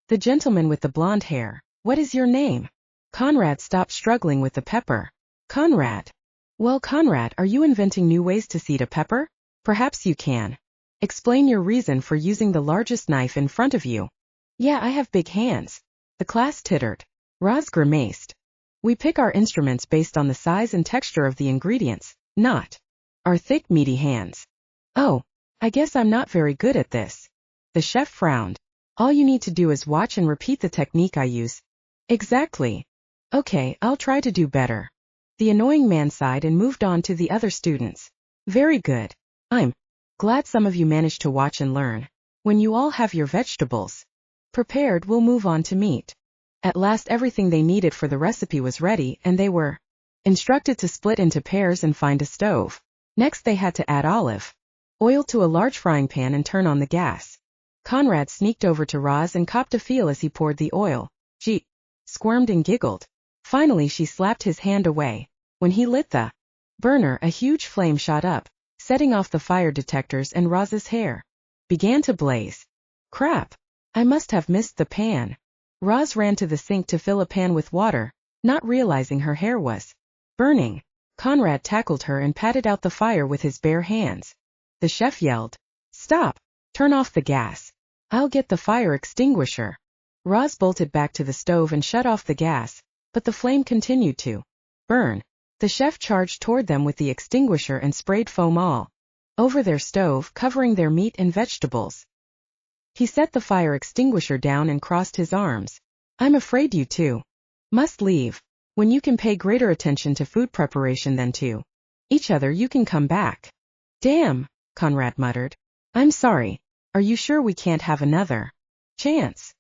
The gentleman with the blonde hair. What is your name? Conrad stopped struggling with the pepper. Conrad. Well, Conrad, are you inventing new ways to seed a pepper? Perhaps you can explain your reason for using the largest knife in front of you. Yeah, I have big hands. The class tittered. Roz grimaced. We pick our instruments based on the size and texture of the ingredients, not our thick, meaty hands. Oh, I guess I'm not very good at this. The chef frowned. All you need to do is watch and repeat the technique I use. Exactly. Okay, I'll try to do better. The annoying man sighed and moved on to the other students. Very good. I'm glad some of you managed to watch and learn. When you all have your vegetables prepared, we'll move on to meat. At last everything they needed for the recipe was ready, and they were instructed to split into pairs and find a stove. Next they had to add olive oil to a large frying pan and turn on the gas. Conrad sneaked over to Roz and copped a feel as he poured the oil. She squirmed and giggled. Finally she slapped his hand away. When he lit the burner, a huge flame shot up, setting off the fire detectors, and Roz's hair began to blaze. Crap! I must have missed the pan. Roz ran to the sink to fill a pan with water, not realizing her hair was burning. Conrad tackled her and patted out the fire with his bare hands. The chef yelled, "Stop! Turn off the gas. I'll get the fire extinguisher." Roz bolted back to the stove and shut off the gas, but the flame continued to burn. The chef charged toward them with the extinguisher and sprayed foam all over their stove, covering their meat and vegetables. He set the fire extinguisher down and crossed his arms. I'm afraid you two must leave. When you can pay greater attention to food preparation than to each other, you can come back. Damn, Conrad muttered. I'm sorry. Are you sure we can't have another chance?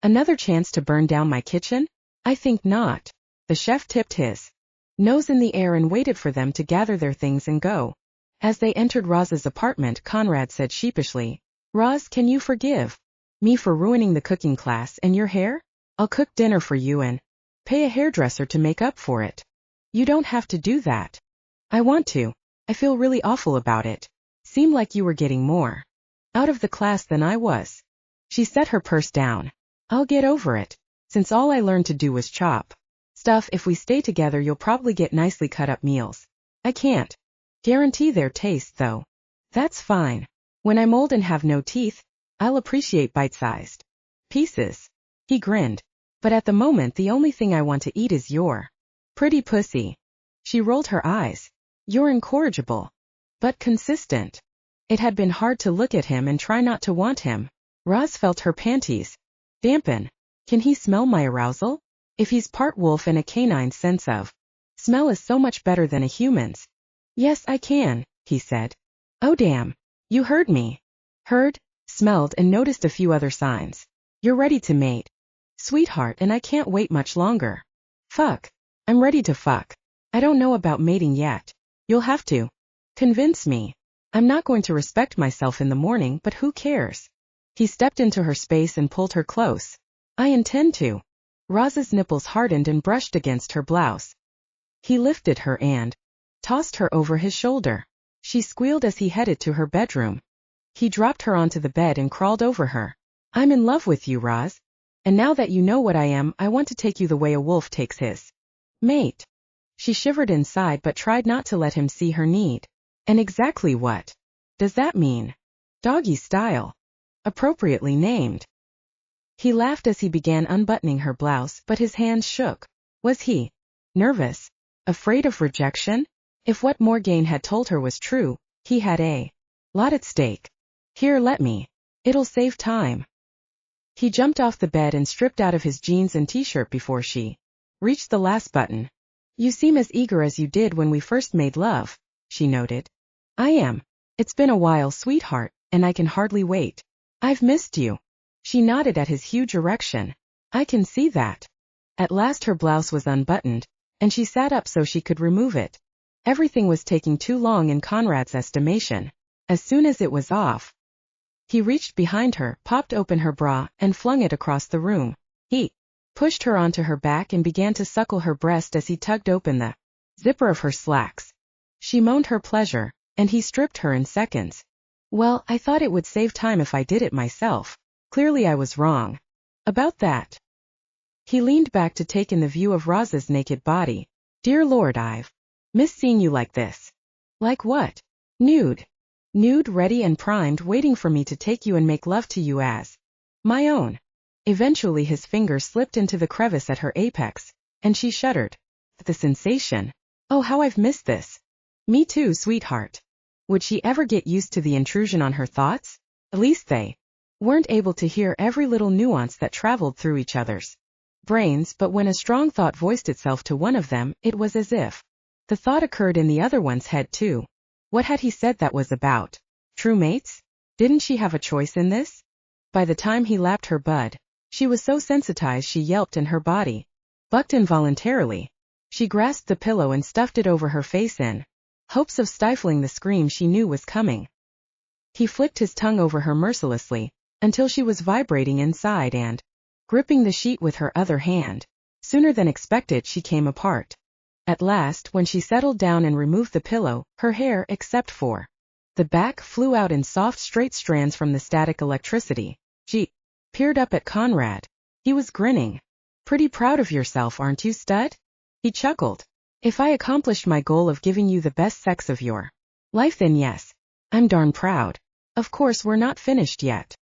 Another chance to burn down my kitchen? I think not. The chef tipped his nose in the air and waited for them to gather their things and go. As they entered Roz's apartment, Conrad said sheepishly, Roz, can you forgive me for ruining the cooking class and your hair? I'll cook dinner for you and pay a hairdresser to make up for it. You don't have to do that. I want to. I feel really awful about it. Seemed like you were getting more out of the class than I was. She set her purse down. I'll get over it, since all I learned to do was chop stuff. If we stay together, you'll probably get nicely cut up meals. I can't guarantee their taste, though. That's fine. When I'm old and have no teeth, I'll appreciate bite-sized pieces. He grinned. But at the moment, the only thing I want to eat is your pretty pussy. She rolled her eyes. You're incorrigible, but consistent. It had been hard to look at him and try not to want him. Roz felt her panties dampen. Can he smell my arousal? If he's part wolf and a canine sense of smell is so much better than a human's. Yes, I can, he said. Oh damn. You heard me. Heard, smelled, and noticed a few other signs. You're ready to mate, sweetheart, and I can't wait much longer. Fuck. I'm ready to fuck. I don't know about mating yet. You'll have to convince me. I'm not going to respect myself in the morning, but who cares? He stepped into her space and pulled her close. I intend to. Roz's nipples hardened and brushed against her blouse. He lifted her and tossed her over his shoulder. She squealed as he headed to her bedroom. He dropped her onto the bed and crawled over her. I'm in love with you, Roz. And now that you know what I am, I want to take you the way a wolf takes his mate. She shivered inside but tried not to let him see her need. And exactly what does that mean? Doggy style. Appropriately named. He laughed as he began unbuttoning her blouse, but his hands shook. Was he nervous? Afraid of rejection? If what Morgaine had told her was true, he had a lot at stake. Here, let me. It'll save time. He jumped off the bed and stripped out of his jeans and t-shirt before she reached the last button. You seem as eager as you did when we first made love, she noted. I am. It's been a while, sweetheart, and I can hardly wait. I've missed you. She nodded at his huge erection. I can see that. At last her blouse was unbuttoned, and she sat up so she could remove it. Everything was taking too long in Conrad's estimation. As soon as it was off, he reached behind her, popped open her bra, and flung it across the room. He pushed her onto her back and began to suckle her breast as he tugged open the zipper of her slacks. She moaned her pleasure, and he stripped her in seconds. Well, I thought it would save time if I did it myself. Clearly I was wrong about that. He leaned back to take in the view of Roz's naked body. Dear Lord, I've missed seeing you like this. Like what? Nude. Nude, ready and primed, waiting for me to take you and make love to you as my own. Eventually his fingers slipped into the crevice at her apex, and she shuddered. The sensation. Oh, how I've missed this. Me too, sweetheart. Would she ever get used to the intrusion on her thoughts? At least they weren't able to hear every little nuance that traveled through each other's brains, but when a strong thought voiced itself to one of them, it was as if the thought occurred in the other one's head too. What had he said that was about? True mates? Didn't she have a choice in this? By the time he lapped her bud, she was so sensitized she yelped and her body bucked involuntarily. She grasped the pillow and stuffed it over her face in hopes of stifling the scream she knew was coming. He flicked his tongue over her mercilessly, until she was vibrating inside and gripping the sheet with her other hand. Sooner than expected she came apart. At last, when she settled down and removed the pillow, her hair, except for the back, flew out in soft straight strands from the static electricity. She peered up at Conrad. He was grinning. Pretty proud of yourself, aren't you, stud? He chuckled. If I accomplished my goal of giving you the best sex of your life, then yes, I'm darn proud. Of course we're not finished yet.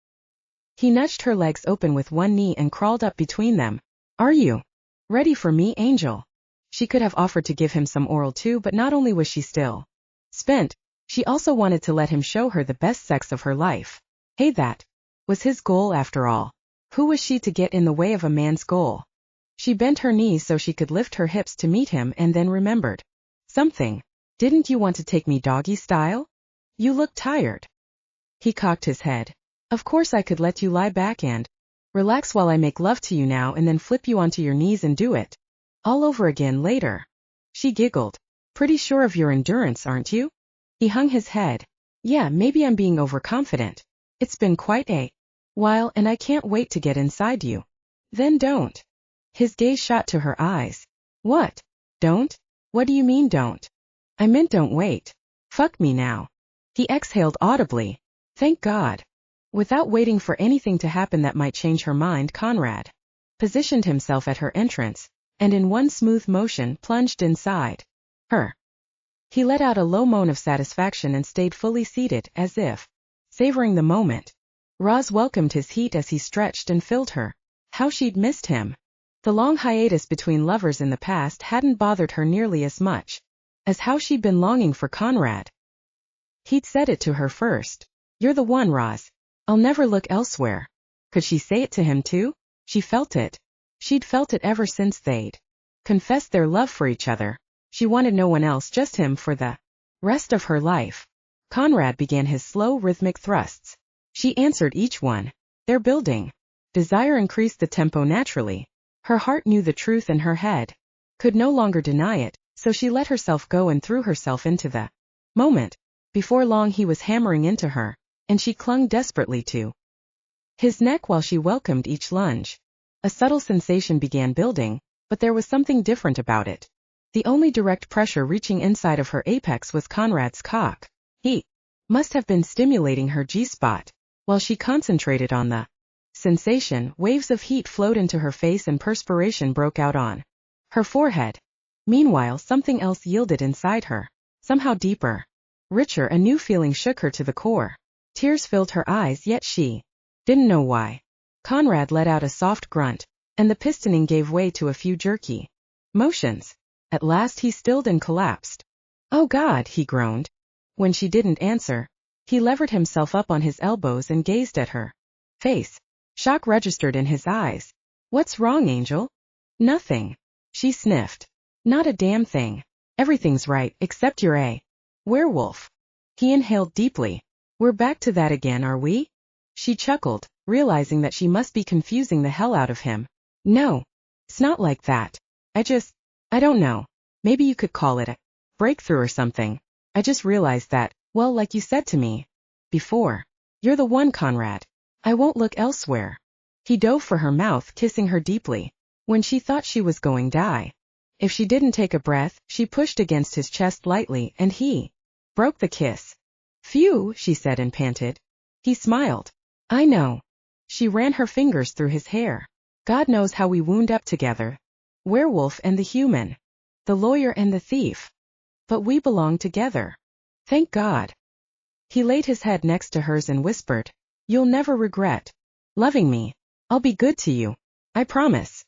He nudged her legs open with one knee and crawled up between them. Are you ready for me, Angel? She could have offered to give him some oral too, but not only was she still spent, she also wanted to let him show her the best sex of her life. Hey, that was his goal after all. Who was she to get in the way of a man's goal? She bent her knees so she could lift her hips to meet him and then remembered something. Didn't you want to take me doggy style? You look tired. He cocked his head. Of course I could let you lie back and relax while I make love to you now and then flip you onto your knees and do it all over again later. She giggled. Pretty sure of your endurance, aren't you? He hung his head. Yeah, maybe I'm being overconfident. It's been quite a while and I can't wait to get inside you. Then don't. His gaze shot to her eyes. What? Don't? What do you mean don't? I meant don't wait. Fuck me now. He exhaled audibly. Thank God. Without waiting for anything to happen that might change her mind, Conrad positioned himself at her entrance, and in one smooth motion plunged inside her. He let out a low moan of satisfaction and stayed fully seated, as if savoring the moment. Roz welcomed his heat as he stretched and filled her. How she'd missed him. The long hiatus between lovers in the past hadn't bothered her nearly as much as how she'd been longing for Conrad. He'd said it to her first. You're the one, Roz. I'll never look elsewhere. Could she say it to him too? She felt it. She'd felt it ever since they'd confessed their love for each other. She wanted no one else, just him for the rest of her life. Conrad began his slow, rhythmic thrusts. She answered each one. They're building. Desire increased the tempo naturally. Her heart knew the truth and her head could no longer deny it, so she let herself go and threw herself into the moment. Before long he was hammering into her, and she clung desperately to his neck while she welcomed each lunge. A subtle sensation began building, but there was something different about it. The only direct pressure reaching inside of her apex was Conrad's cock. He must have been stimulating her G-spot. While she concentrated on the sensation, waves of heat flowed into her face and perspiration broke out on her forehead. Meanwhile, something else yielded inside her. Somehow deeper, richer, a new feeling shook her to the core. Tears filled her eyes, yet she didn't know why. Conrad let out a soft grunt, and the pistoning gave way to a few jerky motions. At last he stilled and collapsed. Oh God, he groaned. When she didn't answer, he levered himself up on his elbows and gazed at her face. Shock registered in his eyes. What's wrong, Angel? Nothing. She sniffed. Not a damn thing. Everything's right, except you're a werewolf. He inhaled deeply. We're back to that again, are we? She chuckled, realizing that she must be confusing the hell out of him. No. It's not like that. I don't know. Maybe you could call it a breakthrough or something. I just realized that, well, like you said to me before. You're the one, Conrad. I won't look elsewhere. He dove for her mouth, kissing her deeply. When she thought she was going to die. If she didn't take a breath, she pushed against his chest lightly and he broke the kiss. Phew, she said and panted. He smiled. I know. She ran her fingers through his hair. God knows how we wound up together. Werewolf and the human. The lawyer and the thief. But we belong together. Thank God. He laid his head next to hers and whispered, You'll never regret loving me. I'll be good to you. I promise.